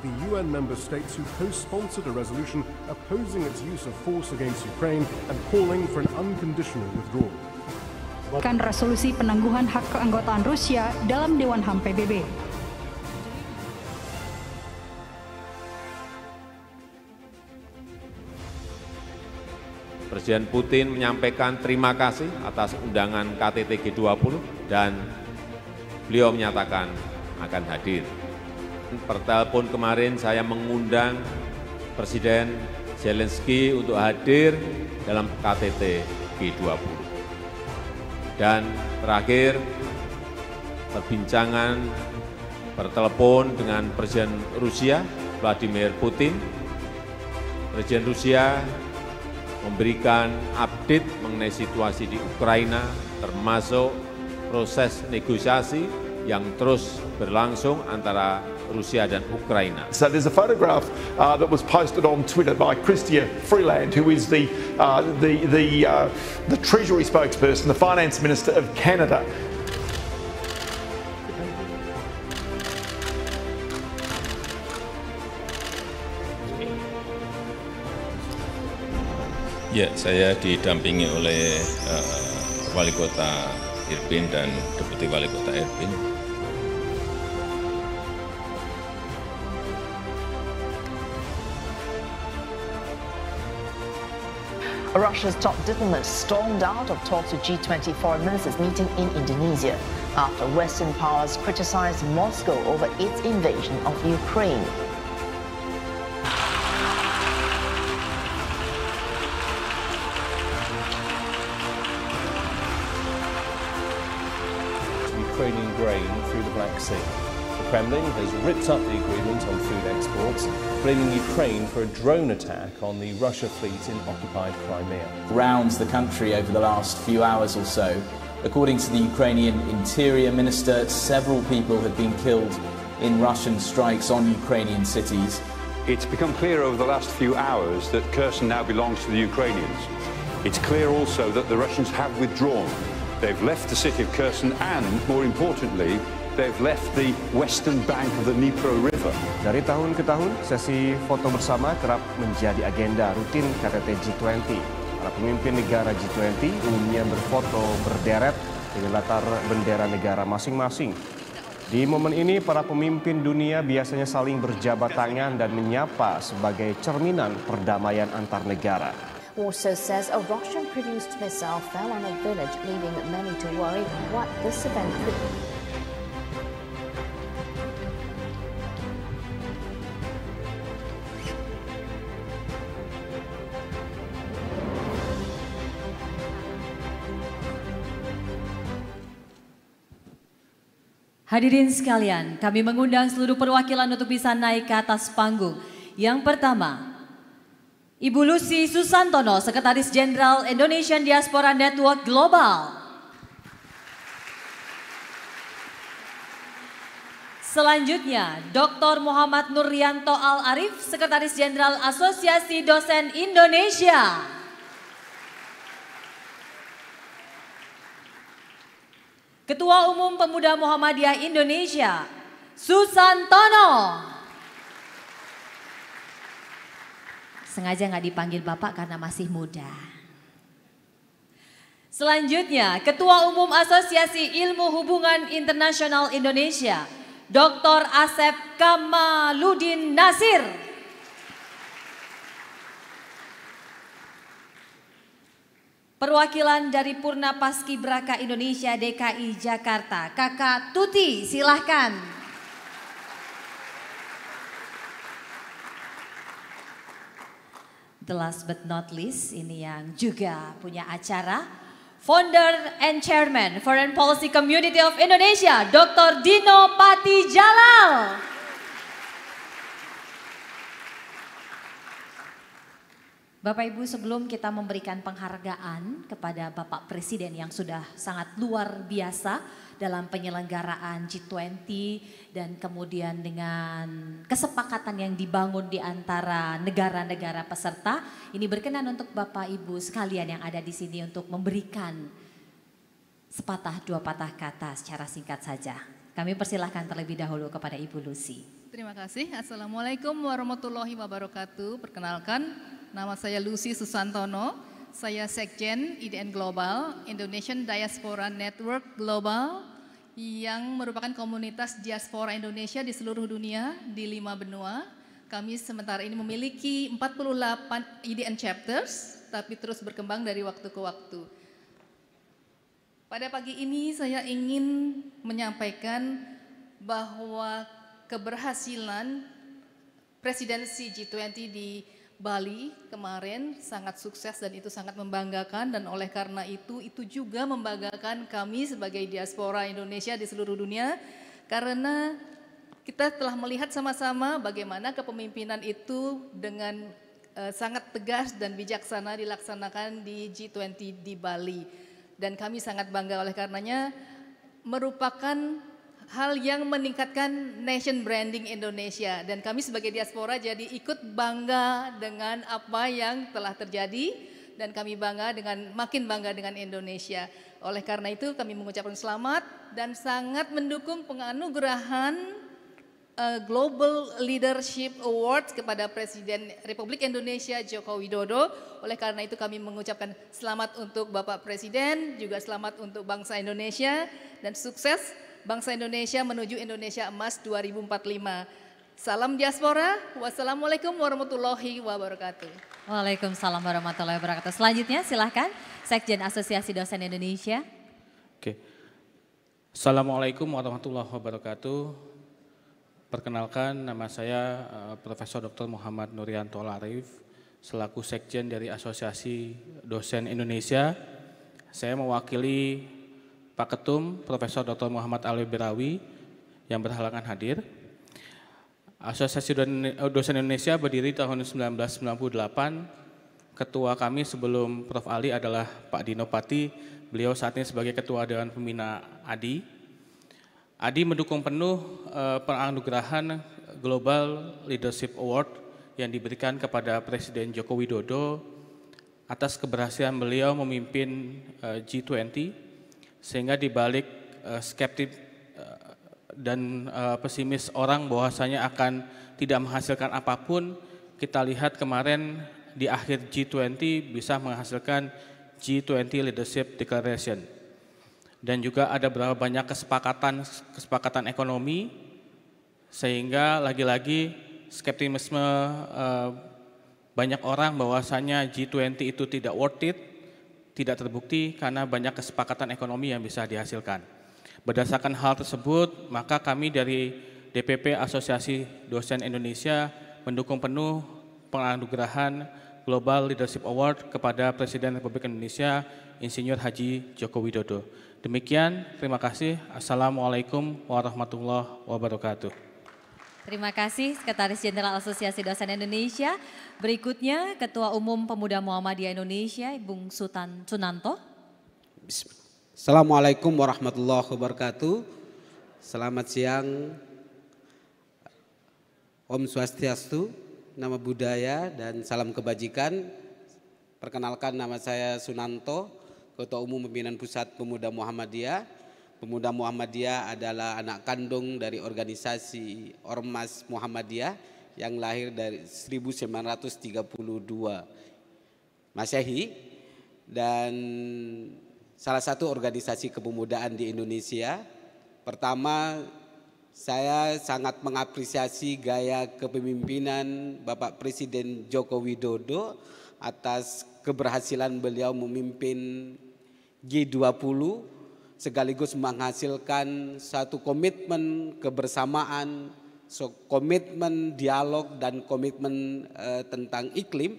The UN member states who co-sponsored a resolution opposing its use of force against Ukraine and calling for an unconditional withdrawal. Resolusi penangguhan hak keanggotaan Rusia dalam Dewan HAM PBB. Presiden Putin menyampaikan terima kasih atas undangan KTT G20 dan beliau menyatakan akan hadir. Per telepon kemarin saya mengundang Presiden Zelensky untuk hadir dalam KTT G20. Dan terakhir, perbincangan bertelepon dengan Presiden Rusia Vladimir Putin. Presiden Rusia memberikan update mengenai situasi di Ukraina, termasuk proses negosiasi yang terus berlangsung antara Rusia dan Ukraina. So there's a photograph that was posted on Twitter by Chrystia Freeland, who is the Treasury spokesperson, the Finance Minister of Canada. Ya, saya didampingi oleh Wali Kota Irpin dan Deputi Wali Kota Irpin. Russia's top diplomats stormed out of talks with G20 foreign ministers meeting in Indonesia after Western powers criticized Moscow over its invasion of Ukraine. Ukrainian grain through the Black Sea. The Kremlin has ripped up the agreement on food exports, blaming Ukraine for a drone attack on the Russia fleet in occupied Crimea. Around the country over the last few hours or so, according to the Ukrainian Interior Minister, several people have been killed in Russian strikes on Ukrainian cities. It's become clear over the last few hours that Kherson now belongs to the Ukrainians. It's clear also that the Russians have withdrawn. They've left the city of Kherson and, more importantly, they've left the western bank of the Dnipro River. Dari tahun ke tahun, sesi foto bersama kerap menjadi agenda rutin KTT G20. Para pemimpin negara G20 umumnya berfoto berderet dengan latar bendera negara masing-masing. Di momen ini, para pemimpin dunia biasanya saling berjabat tangan dan menyapa sebagai cerminan perdamaian antar negara. Also says a Russian-produced missile fell on a village, leaving many to worry what this event could be. Hadirin sekalian, kami mengundang seluruh perwakilan untuk bisa naik ke atas panggung. Yang pertama, Ibu Lucy Susantono, Sekretaris Jenderal Indonesian Diaspora Network Global. Selanjutnya, Dr. Muhammad Nurrianto Al-Arif, Sekretaris Jenderal Asosiasi Dosen Indonesia. Ketua Umum Pemuda Muhammadiyah Indonesia, Susantono. Sengaja nggak dipanggil Bapak karena masih muda. Selanjutnya, Ketua Umum Asosiasi Ilmu Hubungan Internasional Indonesia, Dr. Asep Kamaludin Nasir. Perwakilan dari Purna Paskibraka Indonesia DKI Jakarta, Kakak Tuti, silahkan. The last but not least, ini yang juga punya acara, Founder and Chairman Foreign Policy Community of Indonesia, Dr. Dino Patijalal. Bapak Ibu, sebelum kita memberikan penghargaan kepada Bapak Presiden yang sudah sangat luar biasa dalam penyelenggaraan G20 dan kemudian dengan kesepakatan yang dibangun di antara negara-negara peserta, ini berkenan untuk Bapak Ibu sekalian yang ada di sini untuk memberikan sepatah dua patah kata secara singkat saja. Kami persilahkan terlebih dahulu kepada Ibu Lucy. Terima kasih. Assalamualaikum warahmatullahi wabarakatuh. Perkenalkan, nama saya Lucy Susantono. Saya Sekjen IDN Global, Indonesian Diaspora Network Global, yang merupakan komunitas diaspora Indonesia di seluruh dunia di 5 benua. Kami sementara ini memiliki 48 IDN chapters tapi terus berkembang dari waktu ke waktu. Pada pagi ini saya ingin menyampaikan bahwa keberhasilan presidensi G20 di Bali kemarin sangat sukses dan itu sangat membanggakan, dan oleh karena itu juga membanggakan kami sebagai diaspora Indonesia di seluruh dunia, karena kita telah melihat sama-sama bagaimana kepemimpinan itu dengan sangat tegas dan bijaksana dilaksanakan di G20 di Bali. Dan kami sangat bangga oleh karenanya, merupakan hal yang meningkatkan nation branding Indonesia. Dan kami sebagai diaspora jadi ikut bangga dengan apa yang telah terjadi, dan kami makin bangga dengan Indonesia. Oleh karena itu kami mengucapkan selamat dan sangat mendukung penganugerahan Global Leadership Award kepada Presiden Republik Indonesia Joko Widodo. Oleh karena itu kami mengucapkan selamat untuk Bapak Presiden, juga selamat untuk bangsa Indonesia, dan sukses bangsa Indonesia menuju Indonesia Emas 2045. Salam diaspora, wassalamualaikum warahmatullahi wabarakatuh. Waalaikumsalam warahmatullahi wabarakatuh. Selanjutnya silahkan Sekjen Asosiasi Dosen Indonesia. Oke. Assalamualaikum warahmatullahi wabarakatuh. Perkenalkan, nama saya Profesor Dr. Muhammad Nurianto Larif, selaku Sekjen dari Asosiasi Dosen Indonesia. Saya mewakili Pak Ketum, Profesor Dr. Muhammad Ali Birawi, yang berhalangan hadir. Asosiasi Dosen Indonesia berdiri tahun 1998. Ketua kami sebelum Prof. Ali adalah Pak Dino Pati, beliau saat ini sebagai Ketua Dewan Pembina ADI. ADI mendukung penuh penganugerahan Global Leadership Award yang diberikan kepada Presiden Joko Widodo atas keberhasilan beliau memimpin G20, sehingga dibalik skeptis dan pesimis orang bahwasanya akan tidak menghasilkan apapun, kita lihat kemarin di akhir G20 bisa menghasilkan G20 Leadership Declaration. Dan juga ada berapa banyak kesepakatan ekonomi, sehingga lagi-lagi skeptisisme banyak orang bahwasanya G20 itu tidak worth it, tidak terbukti karena banyak kesepakatan ekonomi yang bisa dihasilkan. Berdasarkan hal tersebut, maka kami dari DPP Asosiasi Dosen Indonesia mendukung penuh penganugerahan Global Leadership Award kepada Presiden Republik Indonesia Insinyur Haji Joko Widodo. Demikian, terima kasih. Assalamualaikum warahmatullahi wabarakatuh. Terima kasih Sekretaris Jenderal Asosiasi Dosen Indonesia. Berikutnya Ketua Umum Pemuda Muhammadiyah Indonesia, Bung Sunanto. Assalamualaikum warahmatullahi wabarakatuh. Selamat siang. Om Swastiastu, nama budaya dan salam kebajikan. Perkenalkan, nama saya Sunanto, Ketua Umum Pimpinan Pusat Pemuda Muhammadiyah. Pemuda Muhammadiyah adalah anak kandung dari organisasi Ormas Muhammadiyah yang lahir dari 1932 Masehi, dan salah satu organisasi kepemudaan di Indonesia. Pertama, saya sangat mengapresiasi gaya kepemimpinan Bapak Presiden Joko Widodo atas keberhasilan beliau memimpin G20 sekaligus menghasilkan satu komitmen kebersamaan, komitmen dialog dan komitmen tentang iklim.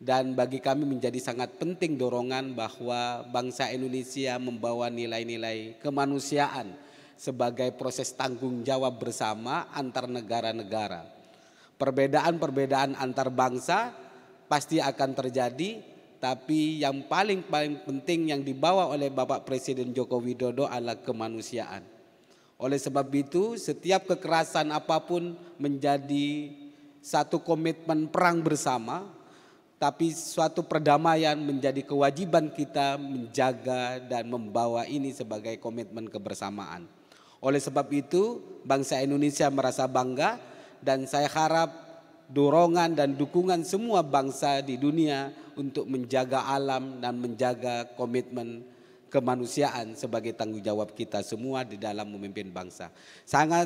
Dan bagi kami menjadi sangat penting dorongan bahwa bangsa Indonesia membawa nilai-nilai kemanusiaan sebagai proses tanggung jawab bersama antar negara-negara. Perbedaan-perbedaan antar bangsa pasti akan terjadi, tapi yang paling penting yang dibawa oleh Bapak Presiden Joko Widodo adalah kemanusiaan. Oleh sebab itu, setiap kekerasan apapun menjadi satu komitmen perang bersama, tapi suatu perdamaian menjadi kewajiban kita menjaga dan membawa ini sebagai komitmen kebersamaan. Oleh sebab itu, bangsa Indonesia merasa bangga, dan saya harap dorongan dan dukungan semua bangsa di dunia untuk menjaga alam dan menjaga komitmen kemanusiaan sebagai tanggung jawab kita semua di dalam memimpin bangsa. Sangat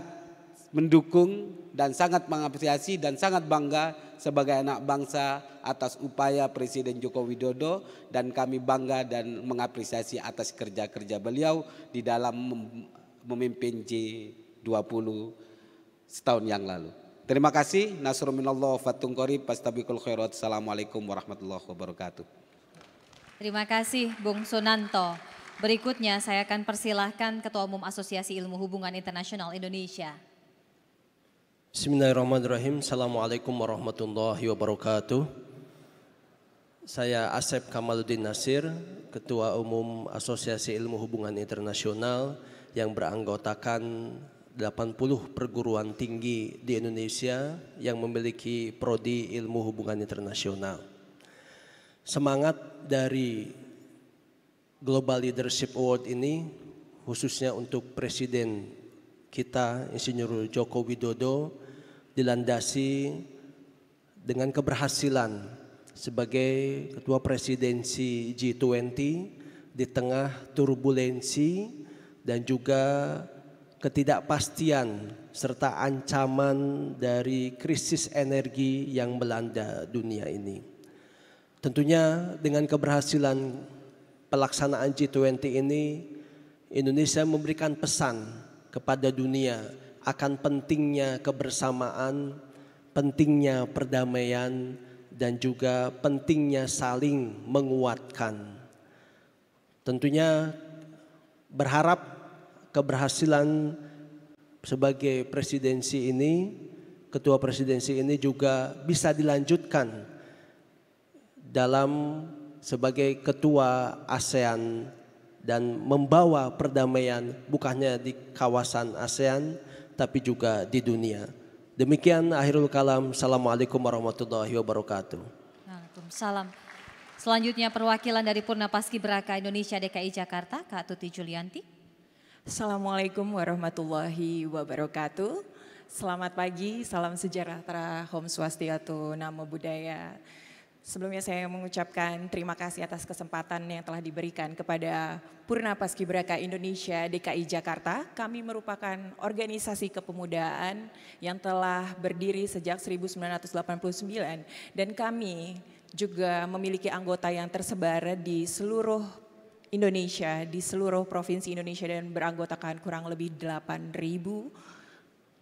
mendukung dan sangat mengapresiasi dan sangat bangga sebagai anak bangsa atas upaya Presiden Joko Widodo, dan kami bangga dan mengapresiasi atas kerja-kerja beliau di dalam memimpin G20 setahun yang lalu. Terima kasih. Nasrun minallah fathun qarib. Fastabiqul khairat. Assalamualaikum warahmatullahi wabarakatuh. Terima kasih Bung Sunanto. Berikutnya saya akan persilahkan Ketua Umum Asosiasi Ilmu Hubungan Internasional Indonesia. Bismillahirrahmanirrahim. Assalamualaikum warahmatullahi wabarakatuh. Saya Asep Kamaluddin Nasir, Ketua Umum Asosiasi Ilmu Hubungan Internasional yang beranggotakan 80 perguruan tinggi di Indonesia yang memiliki prodi ilmu hubungan internasional. Semangat dari Global Leadership Award ini khususnya untuk Presiden kita Insinyur Joko Widodo dilandasi dengan keberhasilan sebagai Ketua Presidensi G20 di tengah turbulensi dan juga ketidakpastian serta ancaman dari krisis energi yang melanda dunia ini. Tentunya dengan keberhasilan pelaksanaan G20 ini, Indonesia memberikan pesan kepada dunia akan pentingnya kebersamaan, pentingnya perdamaian, dan juga pentingnya saling menguatkan. Tentunya berharap keberhasilan sebagai presidensi ini, ketua presidensi ini juga bisa dilanjutkan dalam sebagai ketua ASEAN dan membawa perdamaian bukan hanya di kawasan ASEAN tapi juga di dunia. Demikian akhirul kalam. Assalamualaikum warahmatullahi wabarakatuh. Waalaikumsalam. Selanjutnya perwakilan dari Purna Paskibraka Indonesia DKI Jakarta, Kak Tuti Julianti. Assalamualaikum warahmatullahi wabarakatuh. Selamat pagi, salam sejahtera, Om Swastiastu, Namo Buddhaya. Sebelumnya saya mengucapkan terima kasih atas kesempatan yang telah diberikan kepada Purna Paskibraka Indonesia DKI Jakarta. Kami merupakan organisasi kepemudaan yang telah berdiri sejak 1989 dan kami juga memiliki anggota yang tersebar di seluruh Indonesia, di seluruh provinsi Indonesia dan beranggotakan kurang lebih 8.000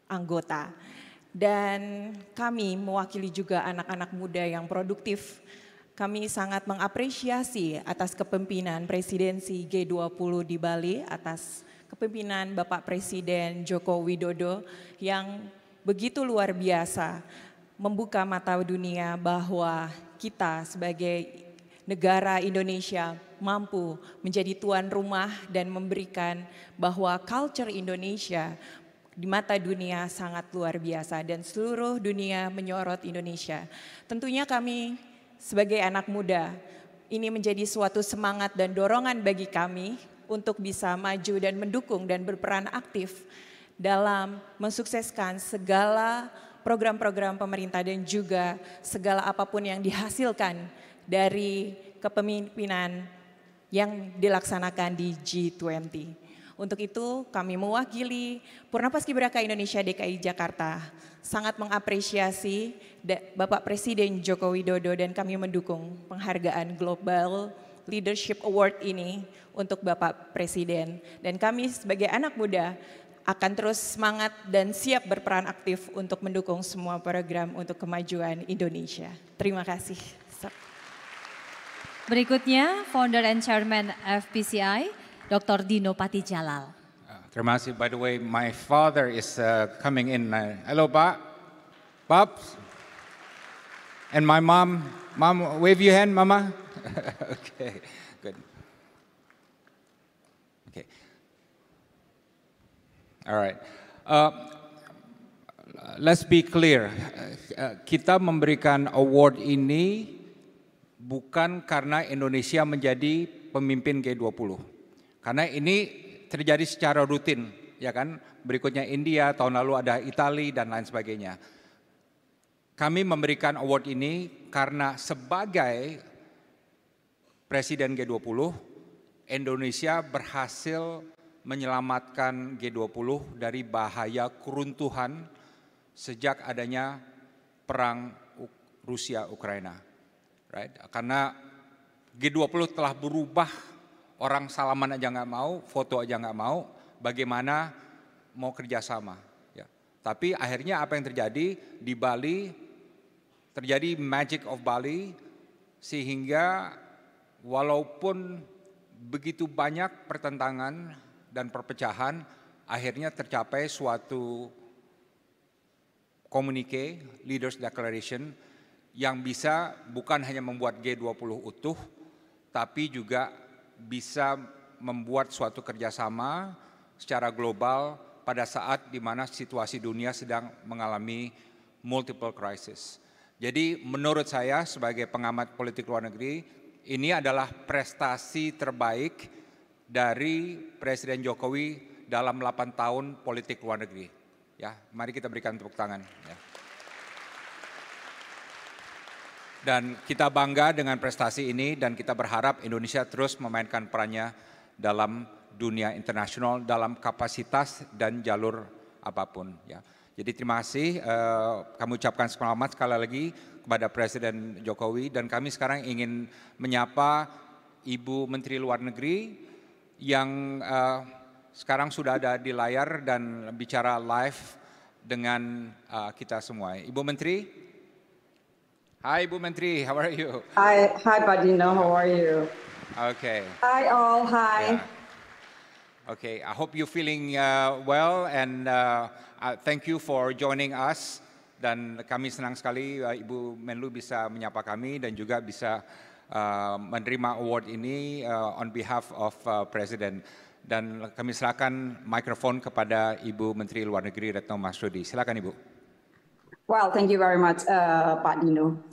anggota. Dan kami mewakili juga anak-anak muda yang produktif. Kami sangat mengapresiasi atas kepemimpinan presidensi G20 di Bali, atas kepemimpinan Bapak Presiden Joko Widodo yang begitu luar biasa membuka mata dunia bahwa kita sebagai negara Indonesia mampu menjadi tuan rumah dan memberikan bahwa culture Indonesia di mata dunia sangat luar biasa dan seluruh dunia menyorot Indonesia. Tentunya kami sebagai anak muda ini menjadi suatu semangat dan dorongan bagi kami untuk bisa maju dan mendukung dan berperan aktif dalam mensukseskan segala program-program pemerintah dan juga segala apapun yang dihasilkan dari kepemimpinan yang dilaksanakan di G20. Untuk itu kami mewakili Purna Paskibraka Indonesia DKI Jakarta sangat mengapresiasi Bapak Presiden Joko Widodo dan kami mendukung penghargaan Global Leadership Award ini untuk Bapak Presiden. Dan kami sebagai anak muda akan terus semangat dan siap berperan aktif untuk mendukung semua program untuk kemajuan Indonesia. Terima kasih. Berikutnya Founder and Chairman FPCI, Dr. Dino Patijalal. Terima kasih. By the way, my father is coming in. Hello, Pak. Pops. And my mom. Mom, wave your hand, Mama. Okay, good. Okay. All right. Let's be clear. Kita memberikan award ini bukan karena Indonesia menjadi pemimpin G20. Karena ini terjadi secara rutin, ya kan? Berikutnya India, tahun lalu ada Italia dan lain sebagainya. Kami memberikan award ini karena sebagai Presiden G20, Indonesia berhasil menyelamatkan G20 dari bahaya keruntuhan sejak adanya perang Rusia-Ukraina. Right? Karena G20 telah berubah, orang salaman aja nggak mau, foto aja nggak mau, bagaimana mau kerjasama. Ya. Tapi akhirnya apa yang terjadi di Bali, terjadi Magic of Bali, sehingga walaupun begitu banyak pertentangan dan perpecahan, akhirnya tercapai suatu komunike, Leaders Declaration, yang bisa bukan hanya membuat G20 utuh, tapi juga bisa membuat suatu kerjasama secara global pada saat di mana situasi dunia sedang mengalami multiple crisis. Jadi menurut saya sebagai pengamat politik luar negeri, ini adalah prestasi terbaik dari Presiden Jokowi dalam 8 tahun politik luar negeri. Ya, mari kita berikan tepuk tangan. Ya. Dan kita bangga dengan prestasi ini dan kita berharap Indonesia terus memainkan perannya dalam dunia internasional dalam kapasitas dan jalur apapun. Ya. Jadi terima kasih, kami ucapkan selamat sekali lagi kepada Presiden Jokowi dan kami sekarang ingin menyapa Ibu Menteri Luar Negeri yang sekarang sudah ada di layar dan bicara live dengan kita semua. Ibu Menteri. Hi Ibu Menteri, how are you? Hi Pak Dino, how are you? Okay. Hi all, hi. Yeah. Okay, I hope you're feeling well and thank you for joining us. Dan kami senang sekali Ibu Menlu bisa menyapa kami dan juga bisa menerima award ini on behalf of President. Dan kami silakan mikrofon kepada Ibu Menteri Luar Negeri Retno Marsudi. Silakan Ibu. Well, thank you very much Pak Dino.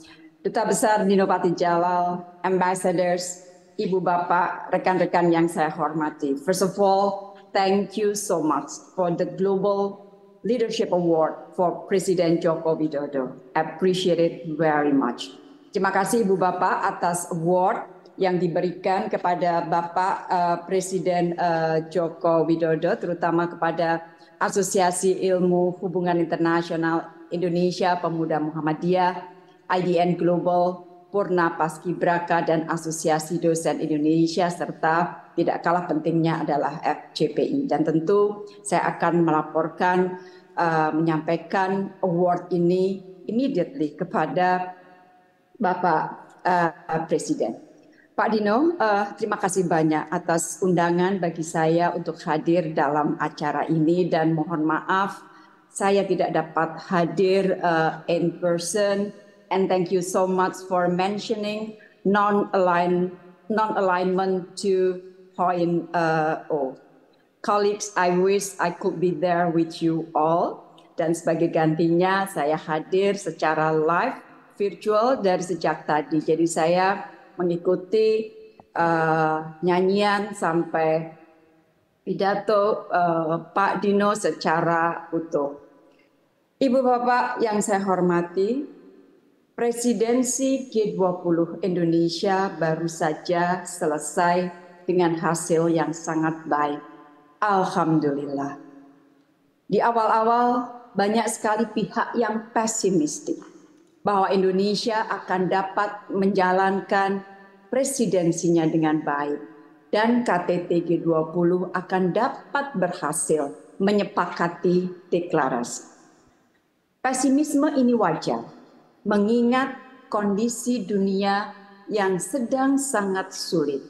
Duta Besar Dino Patijalal, ambassadors, Ibu Bapak, rekan-rekan yang saya hormati. First of all, thank you so much for the Global Leadership Award for Presiden Joko Widodo. Appreciate it very much. Terima kasih Ibu Bapak atas award yang diberikan kepada Bapak Presiden Joko Widodo, terutama kepada Asosiasi Ilmu Hubungan Internasional Indonesia Pemuda Muhammadiyah, IDN Global, Purna Paskibraka, dan Asosiasi Dosen Indonesia, serta tidak kalah pentingnya adalah FCPI. Dan tentu saya akan melaporkan, menyampaikan award ini immediately kepada Bapak Presiden. Pak Dino, terima kasih banyak atas undangan bagi saya untuk hadir dalam acara ini dan mohon maaf saya tidak dapat hadir in person, and thank you so much for mentioning non-alignment to point O. Colleagues, I wish I could be there with you all, dan sebagai gantinya saya hadir secara live virtual dari sejak tadi. Jadi saya mengikuti nyanyian sampai pidato Pak Dino secara utuh. Ibu Bapak yang saya hormati, Presidensi G20 Indonesia baru saja selesai dengan hasil yang sangat baik. Alhamdulillah. Di awal-awal banyak sekali pihak yang pesimistik bahwa Indonesia akan dapat menjalankan presidensinya dengan baik dan KTT G20 akan dapat berhasil menyepakati deklarasi. Pesimisme ini wajar, mengingat kondisi dunia yang sedang sangat sulit.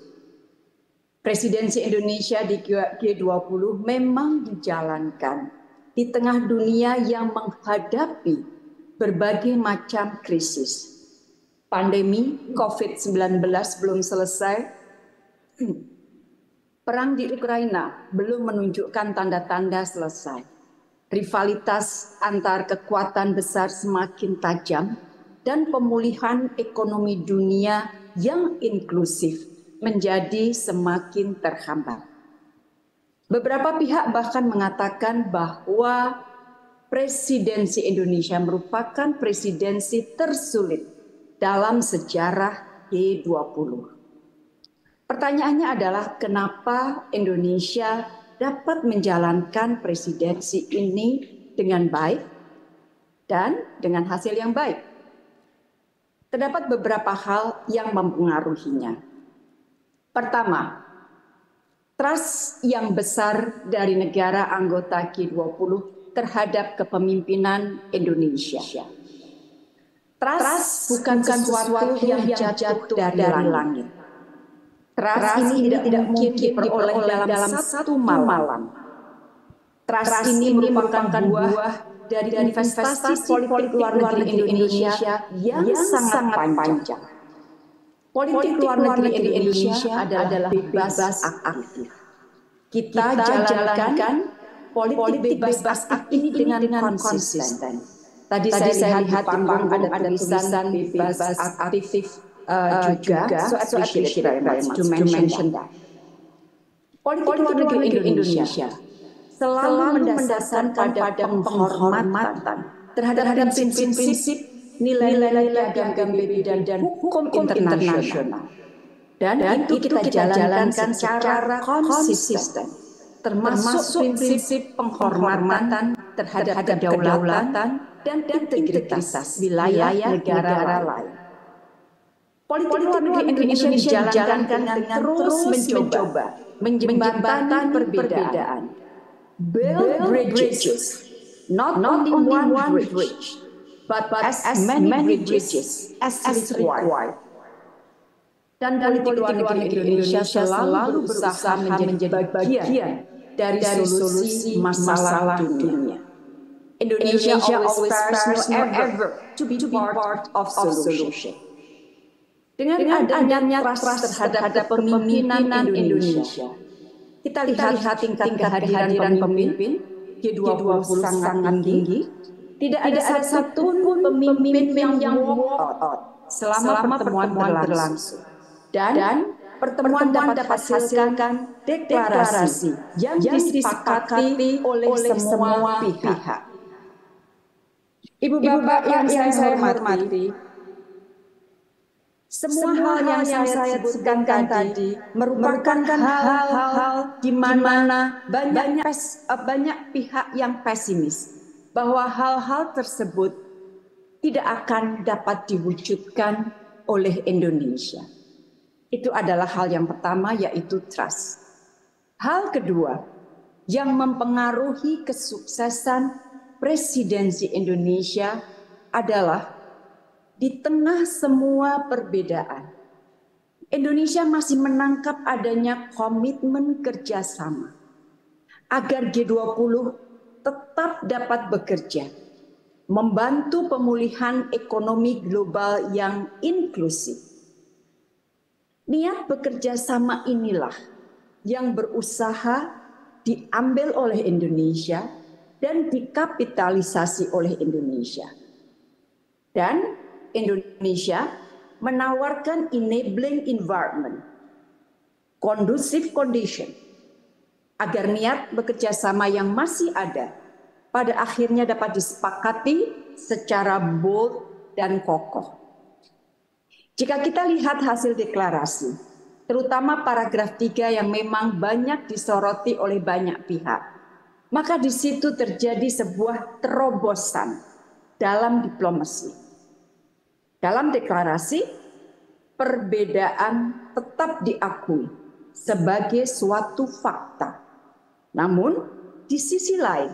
Presidensi Indonesia di G20 memang dijalankan di tengah dunia yang menghadapi berbagai macam krisis. Pandemi COVID-19 belum selesai, perang di Ukraina belum menunjukkan tanda-tanda selesai. Rivalitas antar kekuatan besar semakin tajam dan pemulihan ekonomi dunia yang inklusif menjadi semakin terhambat. Beberapa pihak bahkan mengatakan bahwa presidensi Indonesia merupakan presidensi tersulit dalam sejarah G20. Pertanyaannya adalah kenapa Indonesia dapat menjalankan presidensi ini dengan baik dan dengan hasil yang baik. Terdapat beberapa hal yang mempengaruhinya. Pertama, trust yang besar dari negara anggota G20 terhadap kepemimpinan Indonesia. Trust bukan sesuatu yang jatuh dari langit. Trust ini tidak mungkin diperoleh dalam satu malam. Trust ini merupakan buah dari investasi politik luar negeri Indonesia yang sangat panjang. Politik luar negeri Indonesia adalah bebas aktif. Kita jalankan politik bebas aktif ini dengan konsisten. Tadi saya lihat di panggung ada tulisan bebas aktif juga. So I appreciate very much to mention that. Politik luar negeri Indonesia selalu mendasarkan pada penghormatan terhadap prinsip nilai-nilai piagam PBB dan hukum internasional. Dan itu kita jalankan secara konsisten, termasuk prinsip penghormatan terhadap kedaulatan dan integritas wilayah negara lain. Politik luar negeri Indonesia dijalankan dengan terus mencoba menjembatani perbedaan. Build bridges, not only one bridge, but as many bridges as required. Dan politik luar negeri Indonesia selalu berusaha menjadi bagian dari solusi masalah dunia. Indonesia always spares no effort to be part of solution. Dengan adanya trust terhadap kepemimpinan Indonesia, kita lihat tingkat kehadiran pemimpin G20 sangat tinggi. Tidak ada satu pun pemimpin yang walk out selama pertemuan berlangsung. Dan pertemuan dapat hasilkan deklarasi yang disepakati oleh semua pihak. Ibu bapak yang saya hormati, semua hal yang saya sebutkan tadi merupakan hal-hal di mana banyak pihak yang pesimis bahwa hal-hal tersebut tidak akan dapat diwujudkan oleh Indonesia. Itu adalah hal yang pertama, yaitu trust. Hal kedua yang mempengaruhi kesuksesan presidensi Indonesia adalah di tengah semua perbedaan, Indonesia masih menangkap adanya komitmen kerjasama agar G20 tetap dapat bekerja, membantu pemulihan ekonomi global yang inklusif. Niat bekerja sama inilah yang berusaha diambil oleh Indonesia dan dikapitalisasi oleh Indonesia. Dan Indonesia menawarkan enabling environment, conducive condition, agar niat bekerja sama yang masih ada pada akhirnya dapat disepakati secara bold dan kokoh. Jika kita lihat hasil deklarasi, terutama paragraf 3 yang memang banyak disoroti oleh banyak pihak, maka di situ terjadi sebuah terobosan dalam diplomasi. Dalam deklarasi, perbedaan tetap diakui sebagai suatu fakta. Namun, di sisi lain,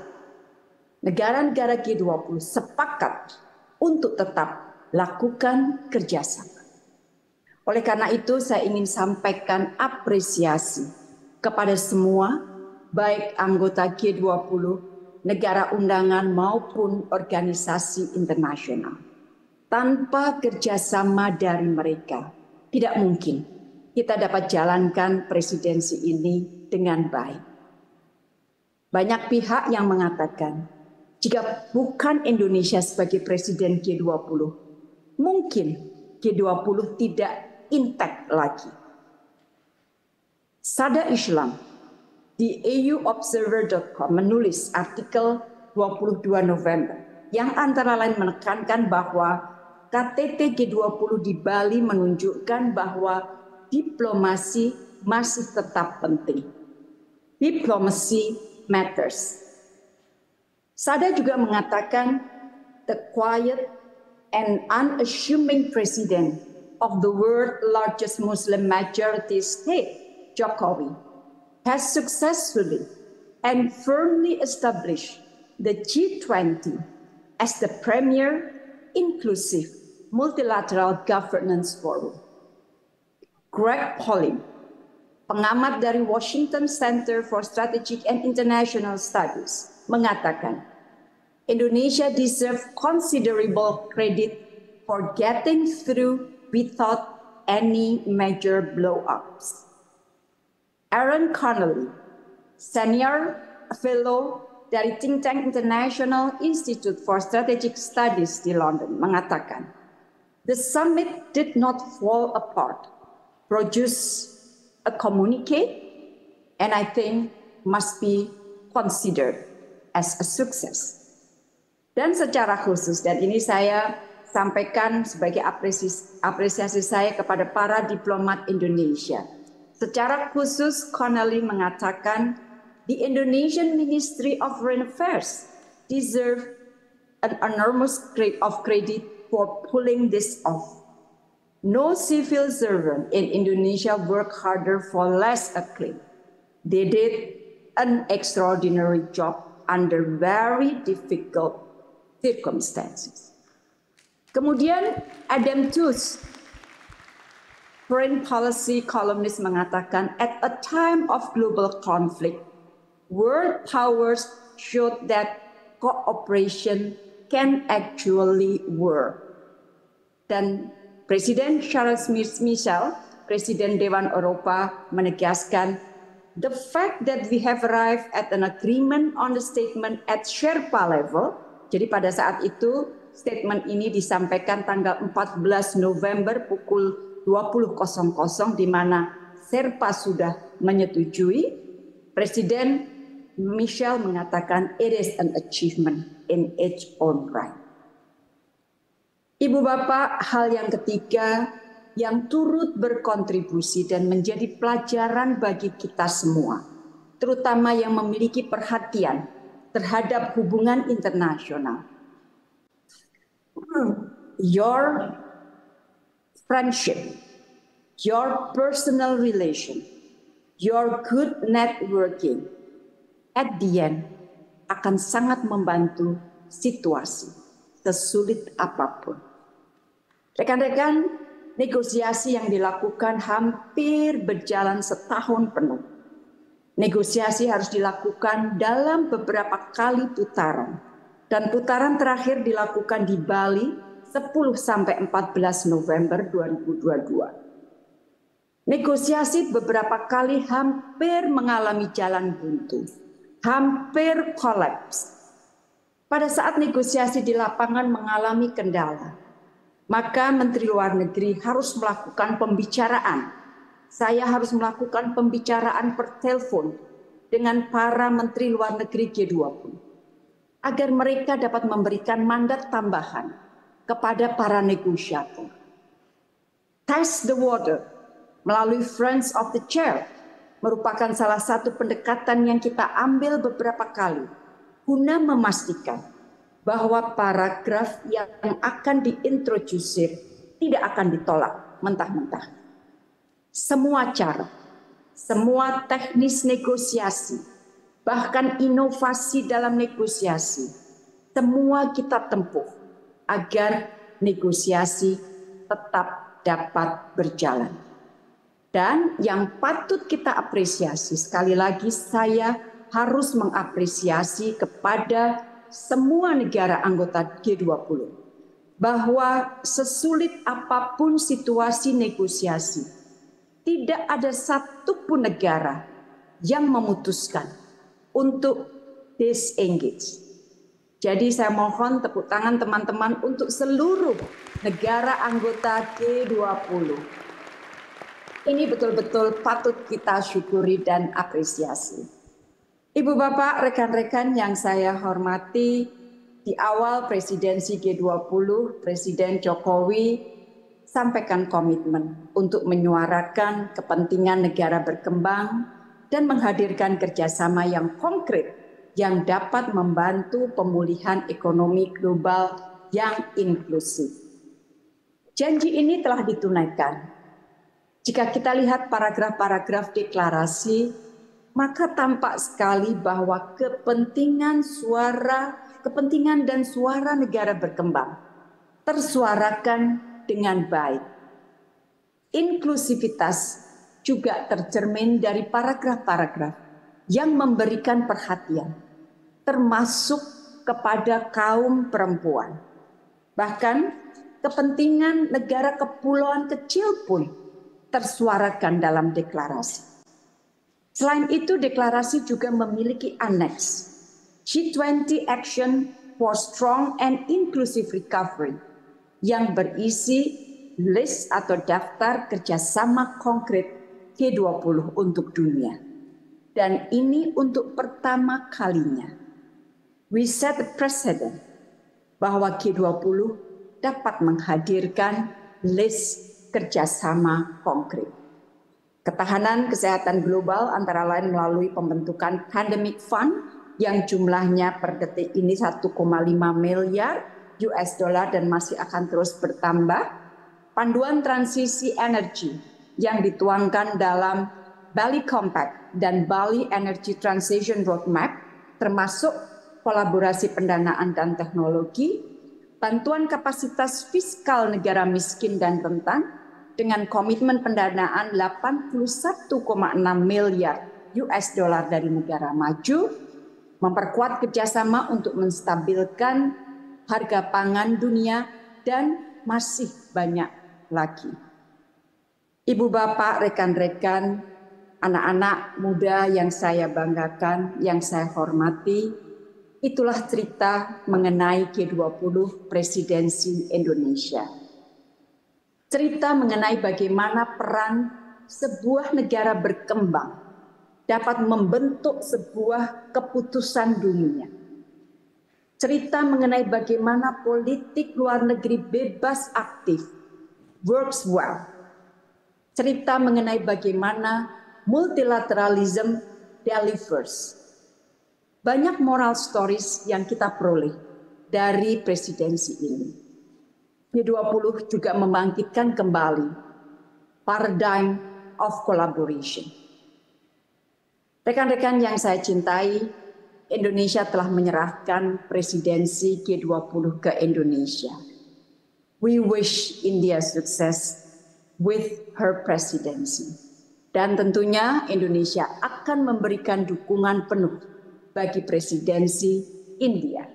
negara-negara G20 sepakat untuk tetap lakukan kerjasama. Oleh karena itu, saya ingin sampaikan apresiasi kepada semua, baik anggota G20, negara undangan maupun organisasi internasional. Tanpa kerjasama dari mereka, tidak mungkin kita dapat jalankan presidensi ini dengan baik. Banyak pihak yang mengatakan, jika bukan Indonesia sebagai presiden G20, mungkin G20 tidak intact lagi. Sada Islam di EUobserver.com menulis artikel 22 November yang antara lain menekankan bahwa KTT G20 di Bali menunjukkan bahwa diplomasi masih tetap penting. Diplomacy matters. Sada juga mengatakan, the quiet and unassuming president of the world's largest Muslim majority state, Jokowi, has successfully and firmly established the G20 as the premier inclusive multilateral governance forum. Greg Polling, pengamat dari Washington Center for Strategic and International Studies, mengatakan, Indonesia deserves considerable credit for getting through without any major blow-ups. Aaron Connolly, senior fellow dari think tank International Institute for Strategic Studies di London, mengatakan, the summit did not fall apart, produce a communique, and I think must be considered as a success. Dan secara khusus, dan ini saya sampaikan sebagai apresiasi saya kepada para diplomat Indonesia. Secara khusus, Connolly mengatakan, the Indonesian Ministry of Foreign Affairs deserve an enormous grade of credit for pulling this off. No civil servant in Indonesia worked harder for less acclaim. They did an extraordinary job under very difficult circumstances. Kemudian Adam Tooze, foreign policy columnist, mengatakan, at a time of global conflict, world powers showed that cooperation can actually work. Dan Presiden Charles Michel, Presiden Dewan Eropa, menegaskan, the fact that we have arrived at an agreement on the statement at Sherpa level, jadi pada saat itu statement ini disampaikan tanggal 14 November pukul 20.00 di mana Sherpa sudah menyetujui, Presiden Michel mengatakan it is an achievement in its own right. Ibu Bapak, hal yang ketiga yang turut berkontribusi dan menjadi pelajaran bagi kita semua, terutama yang memiliki perhatian terhadap hubungan internasional. Your friendship, your personal relation, your good networking, at the end akan sangat membantu situasi sesulit apapun. Rekan-rekan, negosiasi yang dilakukan hampir berjalan setahun penuh. Negosiasi harus dilakukan dalam beberapa kali putaran. Dan putaran terakhir dilakukan di Bali 10-14 November 2022. Negosiasi beberapa kali hampir mengalami jalan buntu, hampir kolaps. Pada saat negosiasi di lapangan mengalami kendala, maka Menteri Luar Negeri harus melakukan pembicaraan. Saya harus melakukan pembicaraan per telepon dengan para Menteri Luar Negeri G20 agar mereka dapat memberikan mandat tambahan kepada para negosiator. Test the water melalui Friends of the Chair merupakan salah satu pendekatan yang kita ambil beberapa kali guna memastikan bahwa paragraf yang akan diintroduksi tidak akan ditolak mentah-mentah. Semua cara, semua teknis negosiasi, bahkan inovasi dalam negosiasi, semua kita tempuh agar negosiasi tetap dapat berjalan. Dan yang patut kita apresiasi, sekali lagi saya harus mengapresiasi kepada semua negara anggota G20 bahwa sesulit apapun situasi negosiasi, tidak ada satupun negara yang memutuskan untuk disengage. Jadi saya mohon tepuk tangan teman-teman untuk seluruh negara anggota G20. Ini betul-betul patut kita syukuri dan apresiasi. Ibu Bapak, rekan-rekan yang saya hormati, di awal presidensi G20, Presiden Jokowi sampaikan komitmen untuk menyuarakan kepentingan negara berkembang dan menghadirkan kerjasama yang konkret yang dapat membantu pemulihan ekonomi global yang inklusif. Janji ini telah ditunaikan. Jika kita lihat paragraf-paragraf deklarasi, maka tampak sekali bahwa kepentingan dan suara negara berkembang tersuarakan dengan baik. Inklusivitas juga tercermin dari paragraf-paragraf yang memberikan perhatian, termasuk kepada kaum perempuan. Bahkan kepentingan negara kepulauan kecil pun tersuarakan dalam deklarasi. Selain itu, deklarasi juga memiliki aneks G20 Action for Strong and Inclusive Recovery yang berisi list atau daftar kerjasama konkret G20 untuk dunia. Dan ini untuk pertama kalinya. We set the precedent bahwa G20 dapat menghadirkan list kerjasama konkret. Ketahanan kesehatan global antara lain melalui pembentukan Pandemic Fund yang jumlahnya per detik ini 1,5 miliar US dollar dan masih akan terus bertambah. Panduan transisi energi yang dituangkan dalam Bali Compact dan Bali Energy Transition Roadmap, termasuk kolaborasi pendanaan dan teknologi, bantuan kapasitas fiskal negara miskin dan rentan dengan komitmen pendanaan 81,6 miliar US dollar dari negara maju, memperkuat kerjasama untuk menstabilkan harga pangan dunia, dan masih banyak lagi. Ibu bapak, rekan-rekan, anak-anak muda yang saya banggakan, yang saya hormati, itulah cerita mengenai G20 Presidensi Indonesia. Cerita mengenai bagaimana peran sebuah negara berkembang dapat membentuk sebuah keputusan dunia. Cerita mengenai bagaimana politik luar negeri bebas aktif works well. Cerita mengenai bagaimana multilateralism delivers. Banyak moral stories yang kita peroleh dari presidensi ini. G20 juga membangkitkan kembali paradigm of collaboration. Rekan-rekan yang saya cintai, Indonesia telah menyerahkan presidensi G20 ke Indonesia. We wish India success with her presidency. Dan tentunya Indonesia akan memberikan dukungan penuh bagi presidensi India.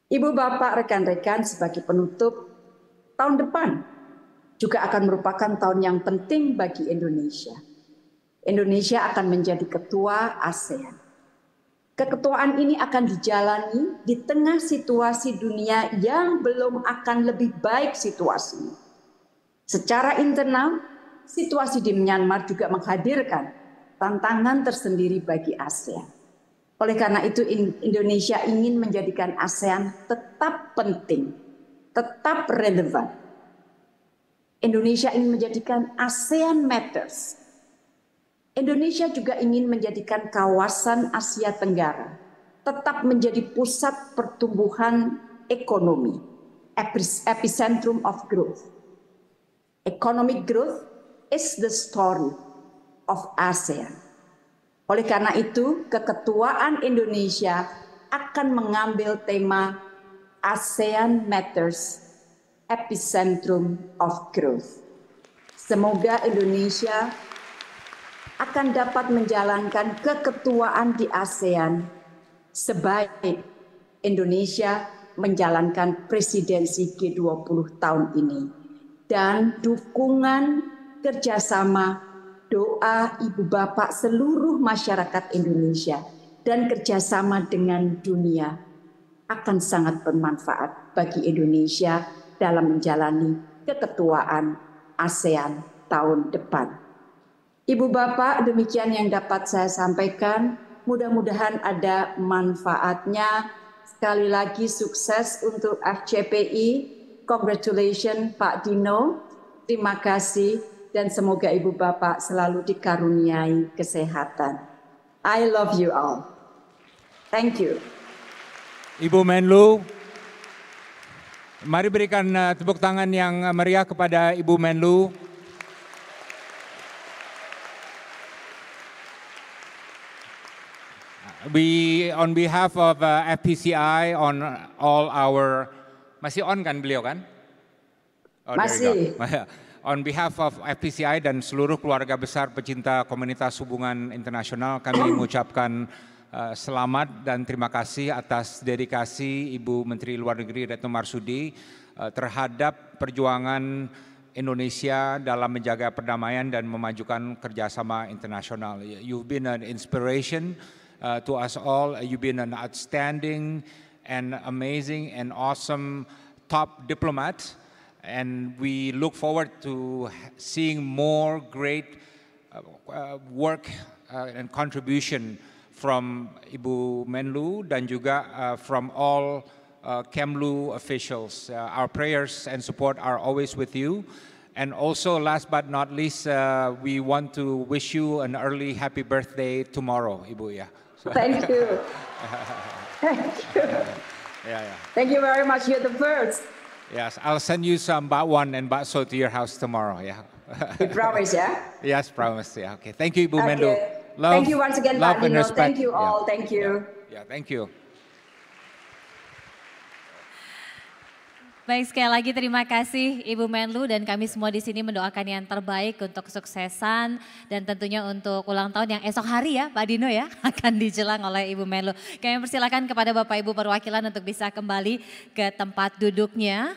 Ibu bapak, rekan-rekan, sebagai penutup, tahun depan juga akan merupakan tahun yang penting bagi Indonesia. Indonesia akan menjadi ketua ASEAN. Keketuaan ini akan dijalani di tengah situasi dunia yang belum akan lebih baik situasinya. Secara internal, situasi di Myanmar juga menghadirkan tantangan tersendiri bagi ASEAN. Oleh karena itu, Indonesia ingin menjadikan ASEAN tetap penting, tetap relevan. Indonesia ingin menjadikan ASEAN Matters. Indonesia juga ingin menjadikan kawasan Asia Tenggara tetap menjadi pusat pertumbuhan ekonomi, epicentrum of growth. Economic growth is the story of ASEAN. Oleh karena itu, keketuaan Indonesia akan mengambil tema ASEAN Matters, Epicentrum of Growth. Semoga Indonesia akan dapat menjalankan keketuaan di ASEAN sebaik Indonesia menjalankan presidensi G20 tahun ini. Dan dukungan kerjasama doa ibu bapak seluruh masyarakat Indonesia dan kerjasama dengan dunia akan sangat bermanfaat bagi Indonesia dalam menjalani keketuaan ASEAN tahun depan. Ibu bapak, demikian yang dapat saya sampaikan. Mudah-mudahan ada manfaatnya. Sekali lagi sukses untuk FCPI. Congratulations Pak Dino. Terima kasih. dan semoga Ibu Bapak selalu dikaruniai kesehatan. I love you all. Thank you. Ibu Menlu, mari berikan tepuk tangan yang meriah kepada Ibu Menlu. We, on behalf of FPCI, on all our, masih on kan beliau kan? Oh, masih. On behalf of FPCI dan seluruh keluarga besar pecinta komunitas hubungan internasional, kami mengucapkan selamat dan terima kasih atas dedikasi Ibu Menteri Luar Negeri Retno Marsudi terhadap perjuangan Indonesia dalam menjaga perdamaian dan memajukan kerjasama internasional. You've been an inspiration to us all. You've been an outstanding and amazing and awesome top diplomat. And we look forward to seeing more great work and contribution from Ibu Menlu dan juga from all Kemlu officials. Our prayers and support are always with you. And also, last but not least, we want to wish you an early happy birthday tomorrow, Ibu. Yeah. Thank you. Thank you. Yeah. Thank you very much. You're the first. Yes, I'll send you some bakwan and bakso to your house tomorrow. Yeah. You promise, yeah? Yes, promise. Yeah. Okay. Thank you, Ibu Menlu. Love, thank you once again, Pak Dino. Thank you all. Yeah. Thank you. Yeah, thank you. Baik, sekali lagi terima kasih Ibu Menlu dan kami semua di sini mendoakan yang terbaik untuk kesuksesan dan tentunya untuk ulang tahun yang esok hari ya Pak Dino ya akan dijelang oleh Ibu Menlu. Kami persilakan kepada Bapak Ibu perwakilan untuk bisa kembali ke tempat duduknya.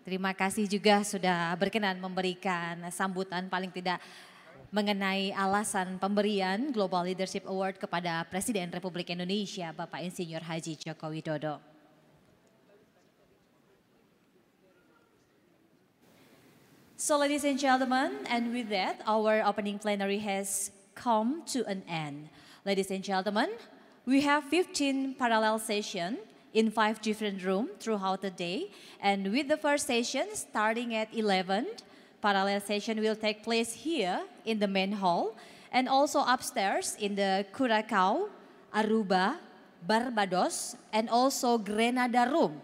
Terima kasih juga sudah berkenan memberikan sambutan paling tidak mengenai alasan pemberian Global Leadership Award kepada Presiden Republik Indonesia Bapak Insinyur Haji Joko Widodo. So ladies and gentlemen, and with that, our opening plenary has come to an end. Ladies and gentlemen, we have 15 parallel sessions in 5 different rooms throughout the day. And with the first session starting at 11, parallel session will take place here in the main hall and also upstairs in the Curacao, Aruba, Barbados, and also Grenada room.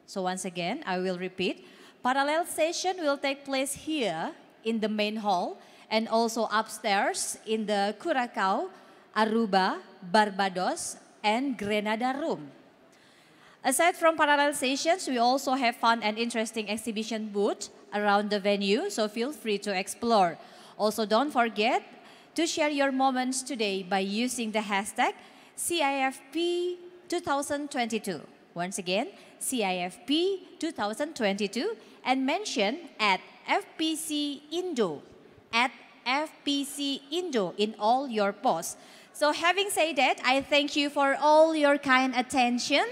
So once again, I will repeat. Parallel session will take place here in the main hall and also upstairs in the Curacao, Aruba, Barbados, and Grenada room. Aside from parallel sessions, we also have fun and interesting exhibition booth around the venue, so feel free to explore. Also, don't forget to share your moments today by using the hashtag CIFP 2022. Once again, CIFP 2022 and mention at FPC Indo, at FPC Indo in all your posts. So having said that, I thank you for all your kind attention.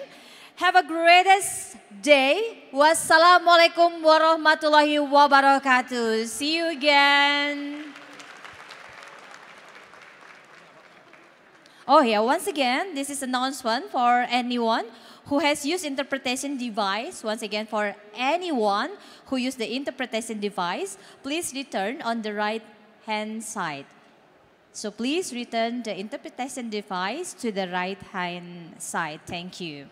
Have a greatest day. Wassalamualaikum warahmatullahi wabarakatuh. See you again. Oh yeah, once again, this is announcement for anyone who has used interpretation device. Once again, for anyone who used the interpretation device, please return on the right hand side. So please return the interpretation device to the right hand side. Thank you.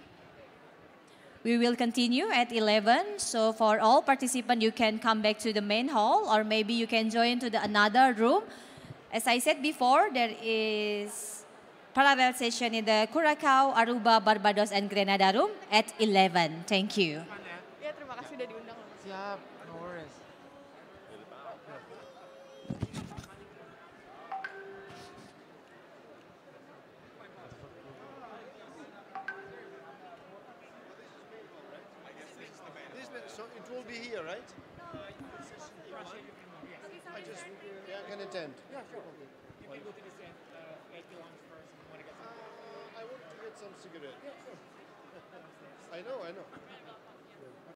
We will continue at 11. So for all participants, you can come back to the main hall or maybe you can join to the another room. As I said before, there is parallel session in the Curacao, Aruba, Barbados, and Grenada room at 11. Thank you. Ya, terima kasih udah diundang. Siap, no worries. So it will be here, right? I can attend. Yeah, sure. You can go to this AP lounge first. I want to get some cigarette. Yeah, sure. I know.